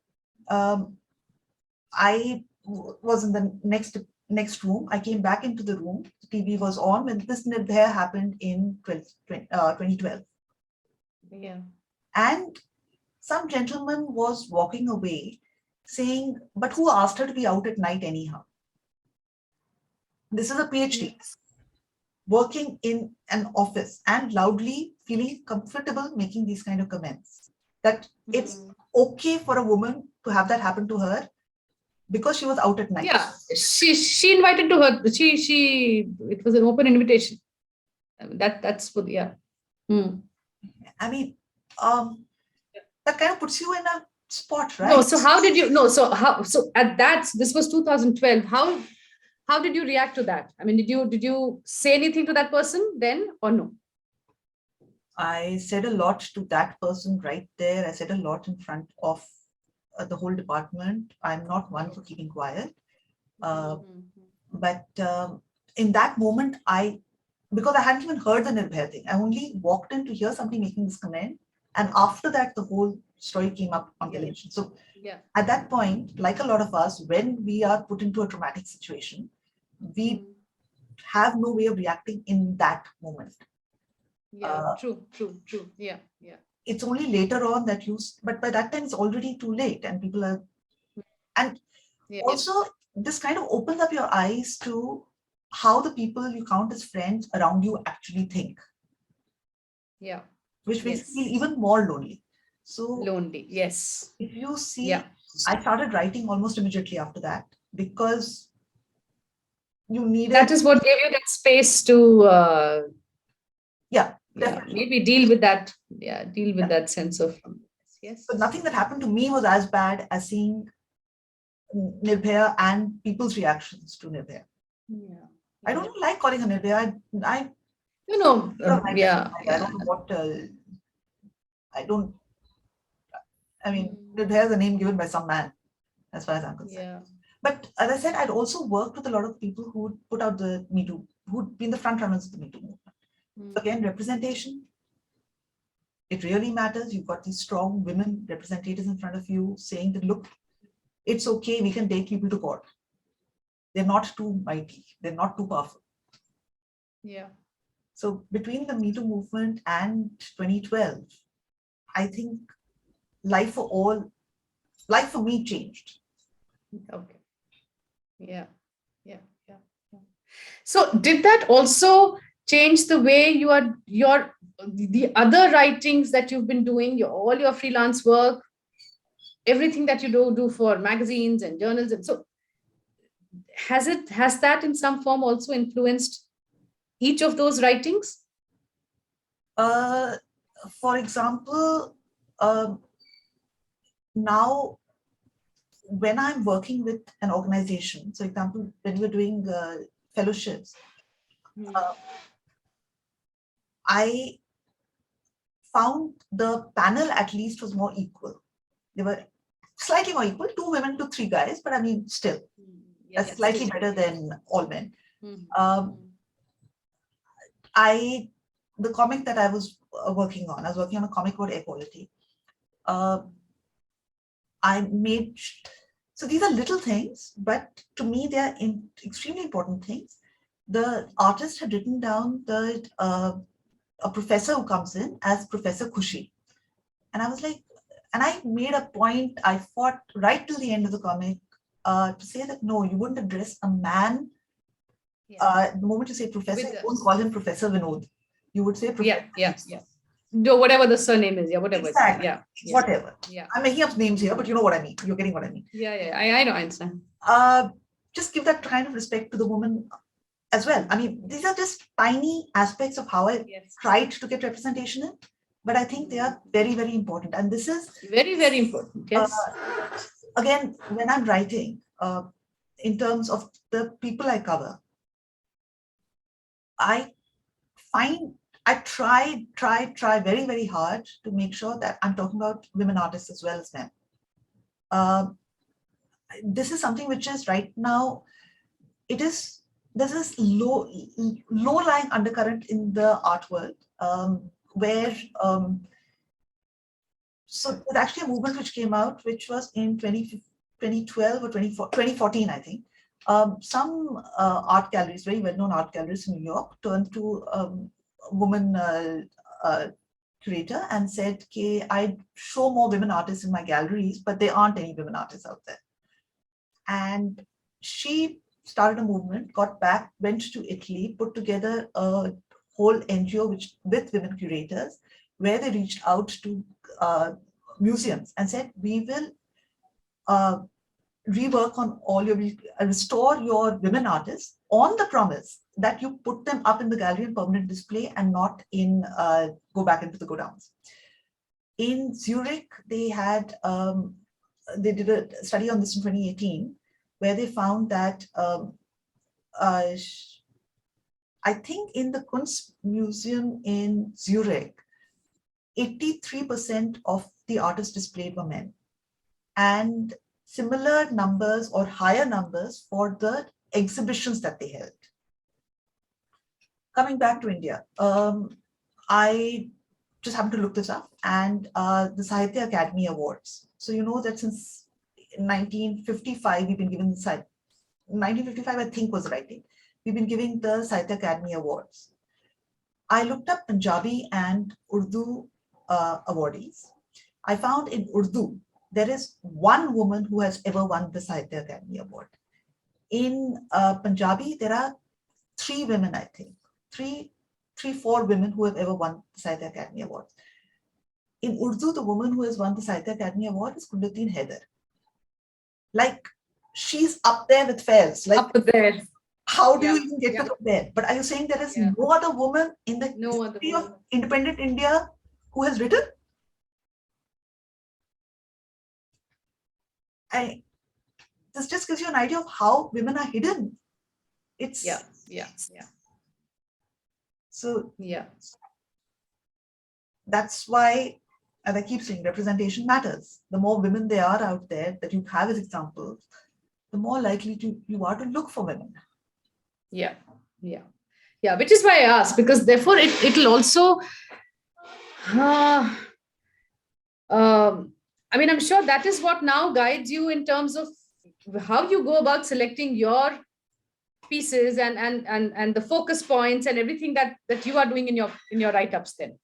Um, was in the next room. I came back into the room. The TV was on when this Nirbhaya happened in 2012.
yeah.
And some gentleman was walking away saying, but who asked her to be out at night anyhow? This is a
Yeah.
PhD working in an office and loudly feeling comfortable making these kind of comments. That it's
Mm.
okay for a woman to have that happen to her because she was out at night.
Yeah, she invited to her. She it was an open invitation. I mean, that's for the, yeah. Mm.
I mean, um, that kind of puts you in a spot,
No,
right?
so how did you no? So how so at that this was 2012. How did you react to that? I mean, did you say anything to that person then or no?
I said a lot to that person right there. I said a lot in front of the whole department. I'm not one for keeping quiet. Uh,
Mm-hmm.
but in that moment, because I hadn't even heard the Nirbhaya thing, I only walked in to hear somebody making this comment. And after that, the whole story came up on
Yeah,
television. So
yeah,
at that point, like a lot of us, when we are put into a traumatic situation, we
mm.
have no way of reacting in that moment.
Yeah.
Uh,
True. Yeah, yeah,
it's only later on that but by that time it's already too late and people are, and
yeah,
also this kind of opens up your eyes to how the people you count as friends around you actually think,
yeah.
which makes you feel
Yes.
even more lonely. So
Lonely. Yes.
if you
Yeah.
see, I started writing almost immediately after that because you
That
needed,
is what gave you that space to
yeah,
yeah,
definitely.
maybe deal with that. Yeah, deal with
Yeah.
that sense of
But
yes.
nothing that happened to me was as bad as seeing Nirbhaya and people's reactions to Nirbhaya.
Yeah.
I don't
Yeah.
even like calling her Nirbhaya. I
You know,
don't like that.
yeah,
I
yeah.
don't know what. I don't. I mean,
Mm.
Nirbhaya is a name given by some man, as far as I'm concerned.
Yeah.
But as I said, I'd also worked with a lot of people who would put out the Me Too, who'd been the front runners of the Me Too movement. So
Mm.
again, representation, it really matters. You've got these strong women representatives in front of you saying that, look, it's okay, we can take people to court. They're not too mighty, they're not too powerful.
Yeah.
So between the Me Too movement and 2012, I think life for all, life for me changed.
Okay. Yeah. Yeah. Yeah. Yeah. So did that also change the way you are your the other writings that you've been doing, all your freelance work, everything that you do for magazines and journals, and so has that in some form also influenced each of those writings?
Uh, For example, now when I'm working with an organization, so example, when we're doing fellowships, uh, I found the panel at least was more equal. They were slightly more equal, 2 women to 3 guys, but I mean, still, that's slightly better than all men. Um, the comic that I was working on, I was working on a comic called Air Quality. Uh, I made, so these are little things, but to me, they are extremely important things. The artist had written down a professor who comes in as Professor Khushi. And I was like, and I made a point, I fought right till the end of the comic to say that no, you wouldn't address a man. The moment you say professor, you won't call him Professor Vinod. You would say Professor.
No, whatever the surname is, whatever.
Exactly.
Yeah.
Whatever. Yeah. I'm making up names here, but you know what I mean. You're getting what I mean.
Yeah. I know, I understand.
Just give that kind of respect to the woman as well. I mean, these are just tiny aspects of how I tried to get representation in, but I think they are very, very important. And this is
very, very important. Yes.
Again, when I'm writing, in terms of the people I cover, I try very, very hard to make sure that I'm talking about women artists as well as men. This is something which is right now, there's this low lying undercurrent in the art world, where so there's actually a movement which came out, which was in 2012 or 2014, I think. Some art galleries, very well-known art galleries in New York, turned to a woman curator and said, okay, I show more women artists in my galleries, but there aren't any women artists out there. And she started a movement, got back, went to Italy, put together a whole NGO with women curators, where they reached out to museums and said, we will rework on all your, restore your women artists on the promise that you put them up in the gallery in permanent display and not in go back into the go downs. In Zurich, they had they did a study on this in 2018, where they found that I think in the Kunstmuseum in Zurich, 83% of the artists displayed were men, and similar numbers or higher numbers for the exhibitions that they held. Coming back to India, I just happened to look this up, and the Sahitya Academy Awards. So you know that since 1955, we've been given the 1955, I think was the right date. We've been giving the Sahitya Academy Awards. I looked up Punjabi and Urdu awardees. I found in Urdu, there is one woman who has ever won the Sahitya Academy Award. In Punjabi, there are 3 women, I think, 4 women who have ever won the Sahitya Academy Award. In Urdu, the woman who has won the Sahitya Academy Award is Kundateen Haider. Like, she's up there with Fairs. Like,
up there.
How do you even get to compare? But are you saying there is no other woman in the history of independent India who has written? This just gives you an idea of how women are hidden. It's So that's why, as I keep saying, representation matters. The more women there are out there that you have as examples, the more likely you are to look for women.
Yeah. Which is why I asked, because therefore it'll also. I mean, I'm sure that is what now guides you in terms of how you go about selecting your pieces and the focus points and everything that you are doing in your write-ups, then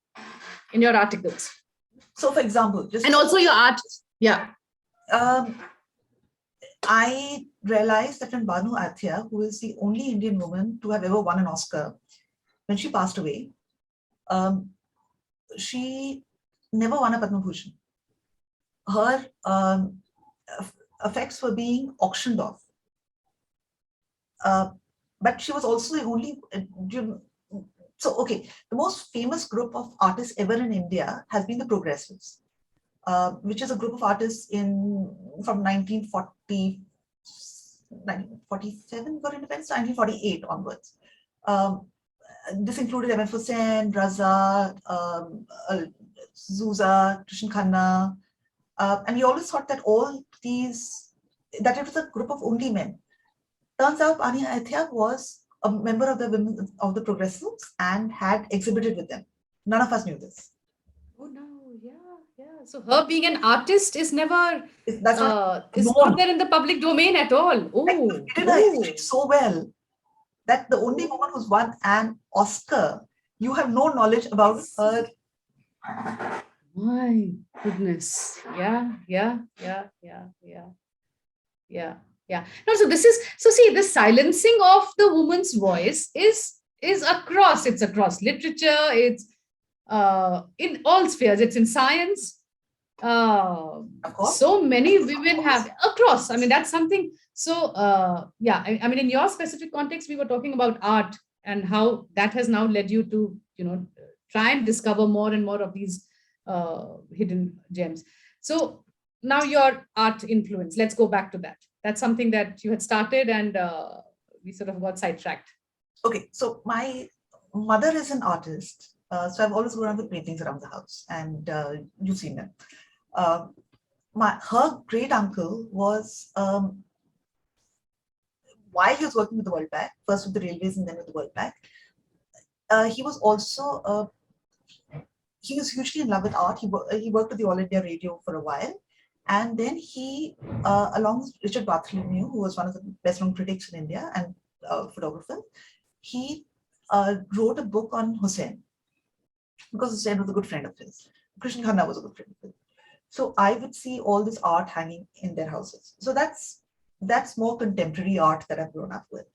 in your articles.
So, for example,
and also your art.
I realized that when Banu Athia, who is the only Indian woman to have ever won an Oscar, when she passed away, she never won a Padma Bhushan. Her effects were being auctioned off. But she was also the only, So, okay, the most famous group of artists ever in India has been the Progressives, which is a group of artists in from 1940, 1947 for independence, 1948 onwards. Um, this included M.F. Hussain, Raza, Zuza, Krishan Khanna, and we always thought that all these, that it was a group of only men. Turns out Ania Athia was a member of the women of the Progressives and had exhibited with them. None of us knew this.
Oh no, yeah, yeah. So her being an artist is never
That's not
is not
known.
there in the public domain at all.
Like, you've
Oh,
hidden her history
oh,
so well that the only woman
oh.
who's won an Oscar, you have no knowledge about her.
My goodness. Yeah, yeah, yeah, yeah, yeah, yeah, yeah. No, so this is so see the silencing of the woman's voice is across. It's across literature. It's in all spheres. It's in science. Uh,
Of course,
so many women have across. I mean, that's something. So yeah, I mean, in your specific context, we were talking about art and how that has now led you to try and discover more and more of these hidden gems. So now your art influence. Let's go back to that. That's something that you had started, and we sort of got sidetracked.
okay, so my mother is an artist. So I've always grown up with paintings around the house, and you've seen them. Uh, her great uncle was, while he was working with the World Bank, first with the railways and then with the World Bank, he was also he was hugely in love with art. He worked with the All India Radio for a while, and then he, along with Richard Bartholomew, who was one of the best-known critics in India and photographer, he wrote a book on Hussain because Hussain was a good friend of his. Krishan Khanna was a good friend of his. So I would see all this art hanging in their houses. So that's more contemporary art that I've grown up with.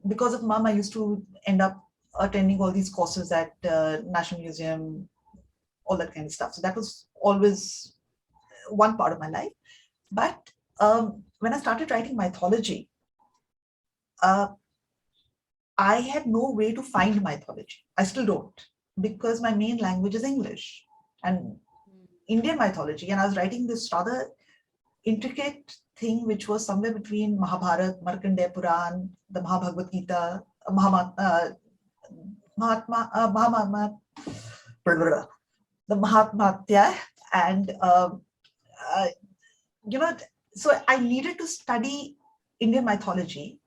Because of mom, I used to end up attending all these courses at National Museum, all that kind of stuff. So that was always one part of my life. But when I started writing mythology, uh, I had no way to find mythology. I still don't, because my main language is English and Indian mythology. And I was writing this rather intricate thing, which was somewhere between Mahabharat, Markandeya Puran, the Mahabhagavad Gita, Mahatma, Mahatma, the Mahatmatya, and uh, you know, so I needed to study Indian mythology,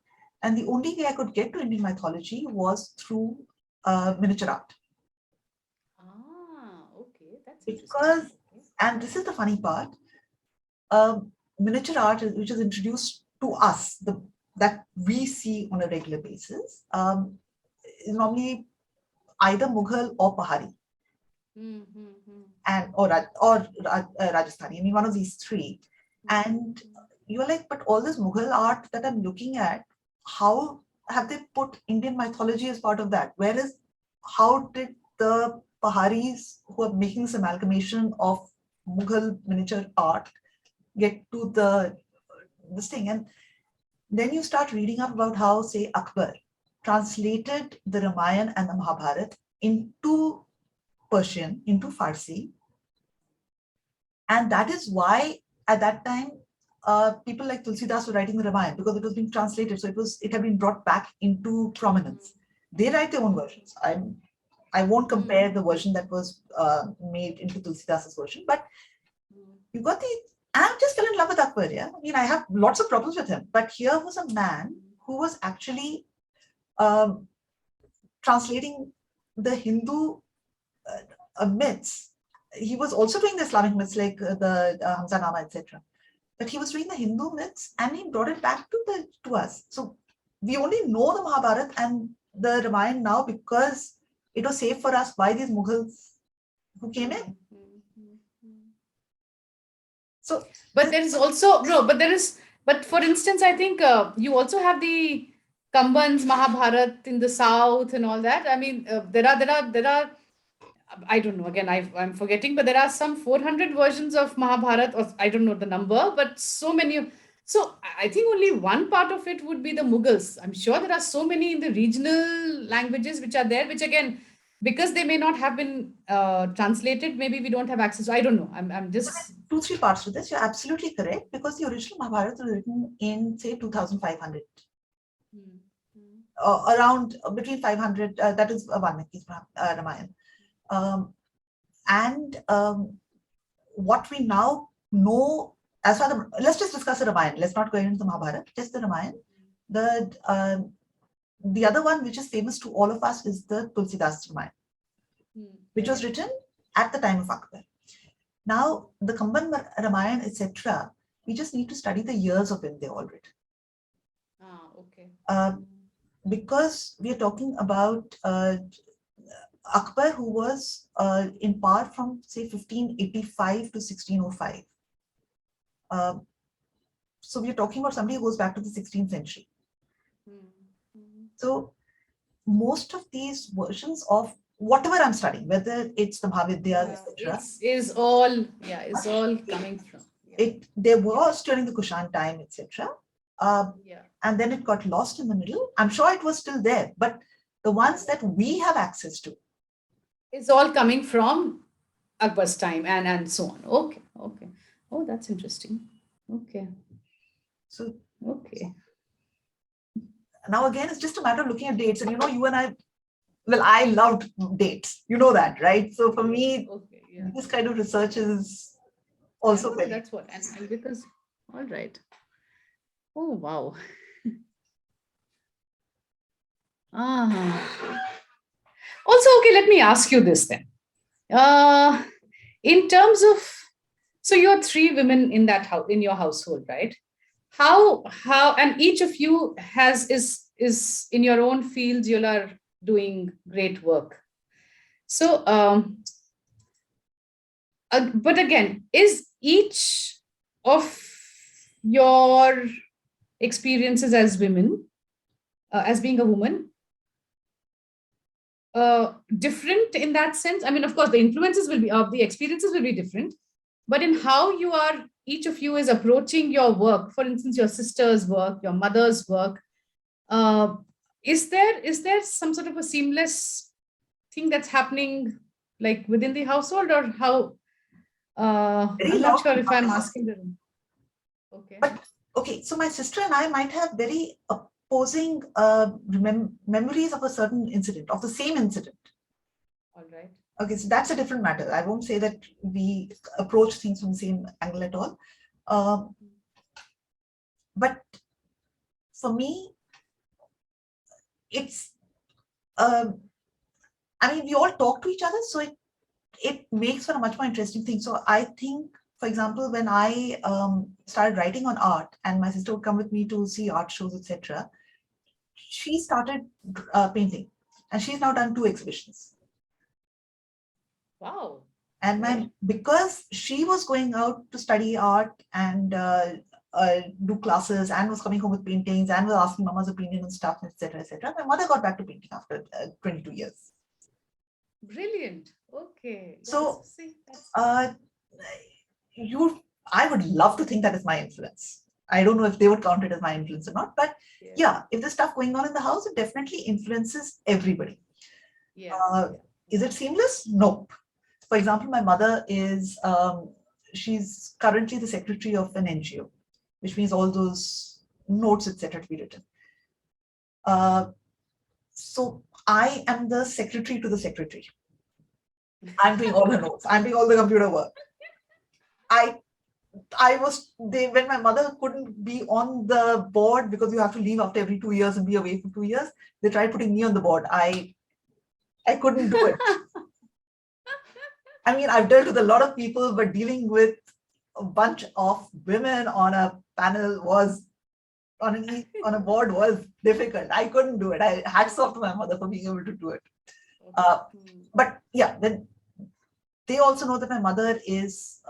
and the only way I could get to Indian mythology was through miniature art,
Ah, okay, that's interesting.
because,
Okay.
and this is the funny part, miniature art, which is introduced to us, that we see on a regular basis, is normally either Mughal or Pahari,
Mm-hmm.
and Rajasthani. I mean, one of these three. And you're like, but all this Mughal art that I'm looking at, how have they put Indian mythology as part of that? Whereas, how did the Paharis who are making this amalgamation of Mughal miniature art get to this thing? And then you start reading up about how, say, Akbar translated the Ramayana and the Mahabharata into Persian, into Farsi, and that is why at that time people like Tulsidas were writing the Ramayana, because it was being translated. So it had been brought back into prominence. They write their own versions. I won't compare the version that was made into Tulsidas's version, but you got the. I'm just still in love with Akbar. Yeah, I mean, I have lots of problems with him, but here was a man who was actually um, translating the Hindu myths. He was also doing the Islamic myths like the Hamza Nama, etc. But he was doing the Hindu myths and he brought it back to us. So we only know the Mahabharata and the Ramayana now because it was saved for us by these Mughals who came in. So,
But there is also no, but there is, but for instance, I think you also have the Kambans, Mahabharat in the south and all that. I mean, there are. I don't know. Again, I'm forgetting, but there are some 400 versions of Mahabharat, or I don't know the number, but so many. So I think only one part of it would be the Mughals. I'm sure there are so many in the regional languages which are there, which again, because they may not have been translated, maybe we don't have access. I don't know. I'm
So there
just.
are two, three parts to this. You're absolutely correct because the original Mahabharata was written in, say, 2500,
Hmm, hmm,
around between 500, that is Valmiki's Ramayana. Um, and what we now know, as far the, let's just discuss the Ramayana. Let's not go into the Mahabharata, just the Ramayana. The other one, which is famous to all of us, is the Tulsidas Ramayana, which was
correct.
written at the time of Akbar. Now, the Kamban Ramayana, etc., we just need to study the years of when they all written.
Okay.
Uh, because we are talking about Akbar, who was in power from, say, 1585 to 1605. Uh, so we are talking about somebody who goes back to the 16th century. So most of these versions of whatever I'm studying, whether it's the Bhavidyas, etc.,
Is all, yeah, is all coming from. Yeah.
there was during the Kushan time, etc.
Yeah.
And then it got lost in the middle. I'm sure it was still there, but the ones that we have access to,
It's all coming from Akbar's time and so on. Okay. Okay. Oh, that's interesting. Okay.
so
Okay.
now again, it's just a matter of looking at dates. And you and I, well, I loved dates. You know that, right? So for me,
Okay. Yeah.
this kind of research is
Yeah.
also
No, no,
very.
that's what. And because, all right. Oh, wow. Ah. Also, okay, let me ask you this then. Uh, in terms of, so you're three women in that house, in your household, right? How, and each of you is in your own fields, you are doing great work. So, but again, is each of your experiences as women, as being a woman, different in that sense? I mean, of course, the influences will be, the experiences will be different, but in how you are, each of you is approaching your work. For instance, your sister's work, your mother's work. Uh, is there some sort of a seamless thing that's happening, like within the household, or how?
Very
I'm not
loud
sure
and
if I'm
noise.
asking the. Okay.
But okay, so my sister and I might have very opposing memories of a certain incident, of the same incident.
All right.
Okay, so that's a different matter. I won't say that we approach things from the same angle at all. Um, but for me, it's, um, I mean, we all talk to each other, so it makes for a much more interesting thing. So I think, for example, when I started writing on art, and my sister would come with me to see art shows, etc., she started painting, and she's now done 2 exhibitions.
Wow.
And
Right.
because she was going out to study art and do classes, and was coming home with paintings, and was asking mama's opinion on stuff, etc., etc., my mother got back to painting after 22 years.
Brilliant. Okay. Yes.
So
See, that's.
uh, you, I would love to think that is my influence. I don't know if they would count it as my influence or not, but
Yeah.
yeah, if there's stuff going on in the house, it definitely influences everybody.
Yeah.
Uh, is it seamless? Nope. For example, my mother is, she's currently the secretary of an NGO, which means all those notes, etc., to be written. So I am the secretary to the secretary. I'm doing all her notes. I'm doing all the computer work. I I was they when my mother couldn't be on the board because you have to leave after every 2 years and be away for 2 years. They tried putting me on the board. I couldn't do it. I mean, I've dealt with a lot of people, but dealing with a bunch of women on a panel was on a board was difficult. I couldn't do it. I hats off to my mother for being able to do it. Uh, but yeah, then they also know that my mother is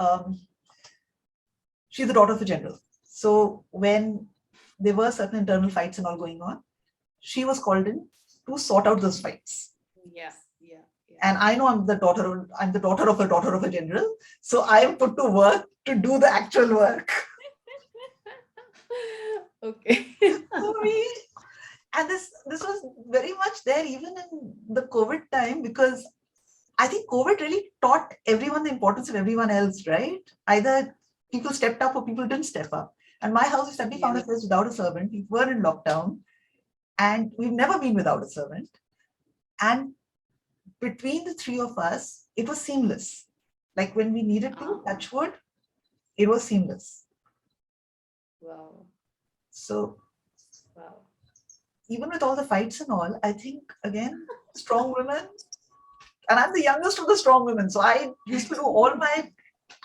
she's the daughter of a general. So when there were certain internal fights and all going on, she was called in to sort out those fights.
Yeah. Yeah. Yeah.
And I know I'm the daughter of a daughter of a general. So I am put to work to do the actual work.
Okay.
So and this was very much there even in the COVID time, because I think COVID really taught everyone the importance of everyone else, right? Either people stepped up or people didn't step up. And my house, we suddenly found
Yeah.
ourselves without a servant. We were in lockdown and we've never been without a servant. And between the three of us, it was seamless. Like when we needed to
Ah,
touch wood, it was seamless.
wow.
So
Wow.
even with all the fights and all, I think again, strong women, and I'm the youngest of the strong women. So I used to do all my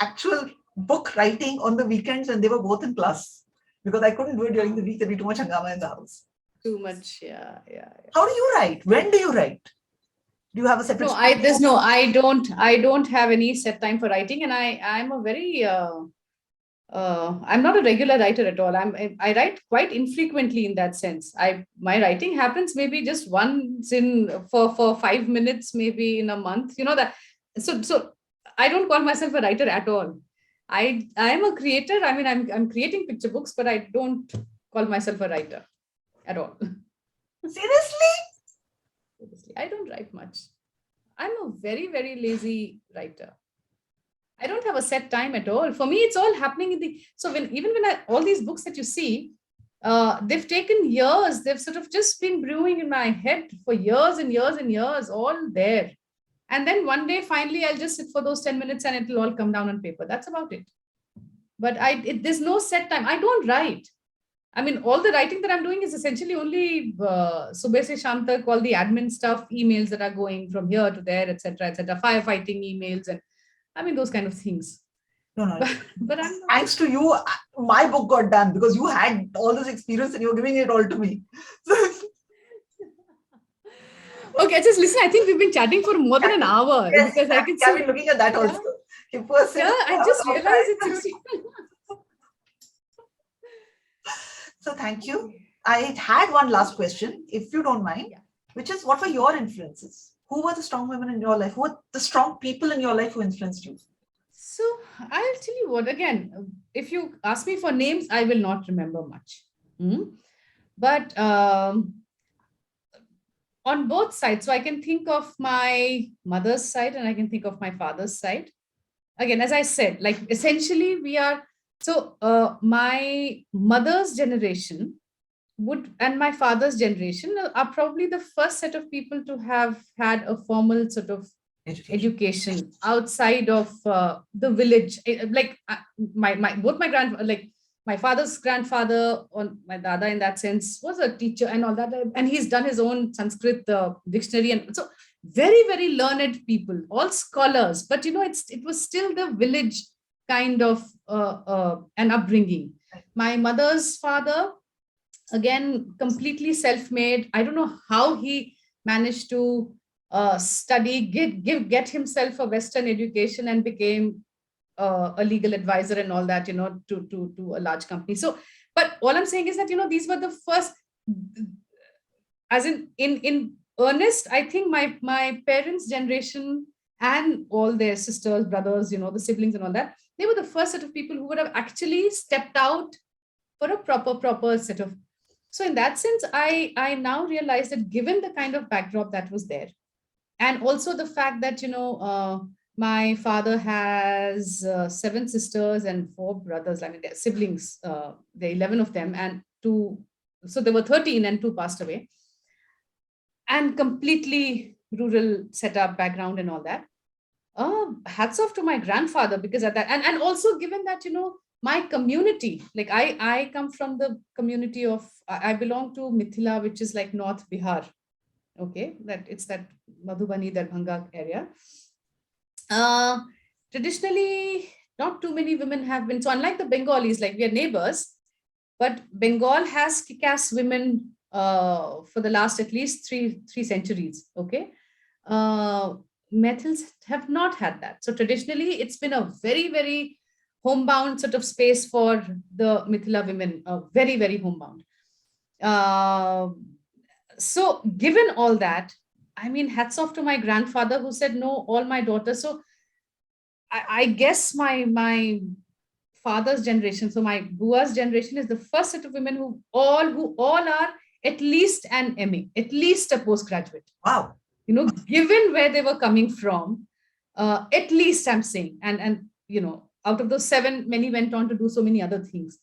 actual book writing on the weekends when they were both in class, because I couldn't do it during the week. There'd be too much hangama in the house.
Too much. Yeah. Yeah.
How do you write? When do you write? Do you have a separate
No,
studio?
I don't have any set time for writing, and I'm a very I'm not a regular writer at all. I write quite infrequently in that sense. My writing happens maybe just once in for 5 minutes, maybe in a month. You know that. So I don't call myself a writer at all. I am a creator. I mean, I'm creating picture books, but I don't call myself a writer at all.
Seriously?
Honestly, I don't write much. I'm a very lazy writer. I don't have a set time at all. For me, it's all happening in the so when even when I all these books that you see, they've taken years. They've sort of just been brewing in my head for years and years and years, all there. And then one day, finally, I'll just sit for those 10 minutes and it'll all come down on paper. That's about it. But there's no set time. I don't write. I mean, all the writing that I'm doing is essentially only Subeh se Sham tak, all the admin stuff, emails that are going from here to there, etc., firefighting emails, and I mean those kind of things.
No, no.
But I'm not.
Thanks to you, my book got done because you had all this experience and you're giving it all to me.
Okay, just listen. I think we've been chatting for more than an hour
Yes,
because I can
I've
see.
been looking at that
Yeah,
also. If person
yeah. I just realized it's 60.
So thank you.
Okay.
I had one last question, if you don't mind,
Yeah.
which is what were your influences? Who were the strong women in your life? Who were the strong people in your life who influenced you?
So I'll tell you what. Again, if you ask me for names, I will not remember much. Hmm? But on both sides, so I can think of my mother's side and I can think of my father's side. Again, as I said, like essentially we are so my mother's generation would and my father's generation are probably the first set of people to have had a formal sort of
Education.
education outside of the village. Like my both my grand like my father's grandfather or my dada in that sense was a teacher and all that, and he's done his own Sanskrit dictionary, and so very learned people, all scholars. But it was still the village kind of an upbringing. My mother's father, again, completely self-made. I don't know how he managed to study, get himself a Western education, and became a legal advisor and all that, to a large company. So, but all I'm saying is that these were the first, as in earnest. I think my parents' generation and all their sisters, brothers, the siblings and all that, they were the first set of people who would have actually stepped out for a proper set of. So in that sense, I now realize that given the kind of backdrop that was there, and also the fact that my father has seven sisters and four brothers. I mean, they're siblings. There are 11 of them, and two. So there were 13, and two passed away, and completely rural setup background and all that. Hats off to my grandfather, because at that, and also given that my community, like I come from the community of, I belong to Mithila, which is like North Bihar. Okay, that Madhubani, Darbhanga area. uh Traditionally, not too many women have been, so unlike the Bengalis, like we are neighbors, but Bengal has kick-ass women for the last at least three centuries. Okay, uh, Methils have not had that. So traditionally, it's been a very homebound sort of space for the Mithila women, very homebound. Uh, so given all that, I mean, hats off to my grandfather who said, no, all my daughters. So I guess my father's generation, so my bua's generation is the first set of women who all are at least an MA, at least a postgraduate.
Wow.
Given where they were coming from, at least I'm saying, and out of those seven, many went on to do so many other things.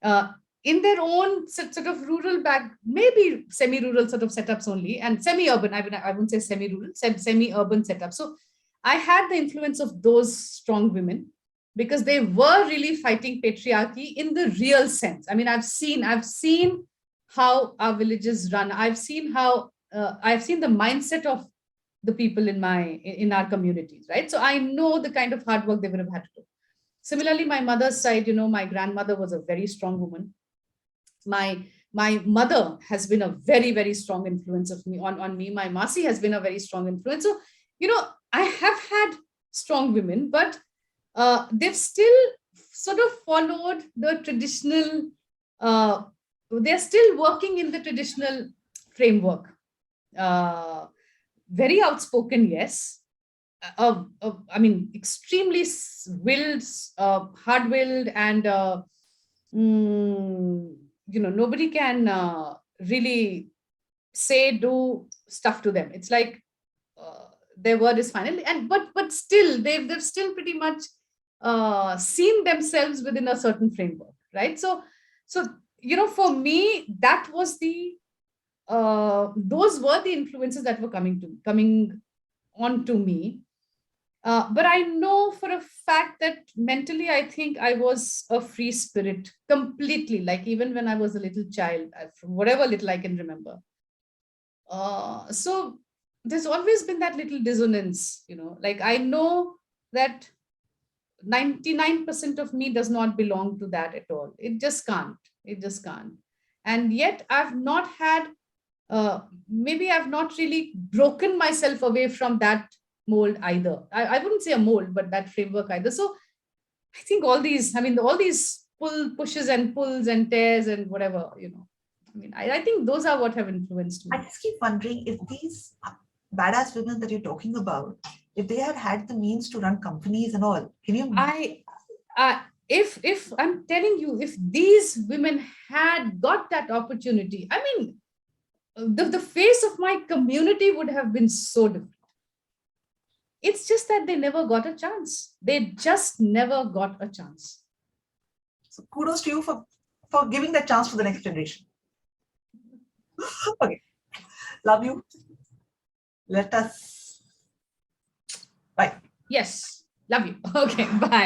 Uh, in their own sort of rural back, maybe semi-rural sort of setups only, and semi-urban. I wouldn't say semi-rural, semi-urban setup. So I had the influence of those strong women because they were really fighting patriarchy in the real sense. I mean, I've seen how our villages run. I've seen the mindset of the people in our communities, right? So I know the kind of hard work they would have had to do. Similarly, my mother's side, my grandmother was a very strong woman. My mother has been a very, very strong influence on me. My Masi has been a very strong influence. So, I have had strong women, but they've still sort of followed the traditional, uh, they're still working in the traditional framework. Uh, Very outspoken, yes. I mean, extremely willed, hard-willed, and nobody can really say do stuff to them. It's like their word is final, and but still they've still pretty much seen themselves within a certain framework, right? So for me, that was the those were the influences that were coming on to me. But I know for a fact that mentally, I think I was a free spirit completely. Like even when I was a little child, from whatever little I can remember. So there's always been that little dissonance, like I know that 99% of me does not belong to that at all. It just can't. It just can't. And yet I've not had, maybe I've not really broken myself away from that mold either. I wouldn't say a mold, but that framework either. So I think all these pushes and pulls and tears and whatever, I mean, I think those are what have influenced
I
me.
just keep wondering if these badass women that you're talking about, if they had had the means to run companies and all, can you?
I, if I'm telling you, if these women had got that opportunity, I mean, the face of my community would have been so different. It's just that they never got a chance. They just never got a chance.
So kudos to you for giving that chance to the next generation. Okay, love you. Let us. Bye.
Yes, love you. Okay, bye.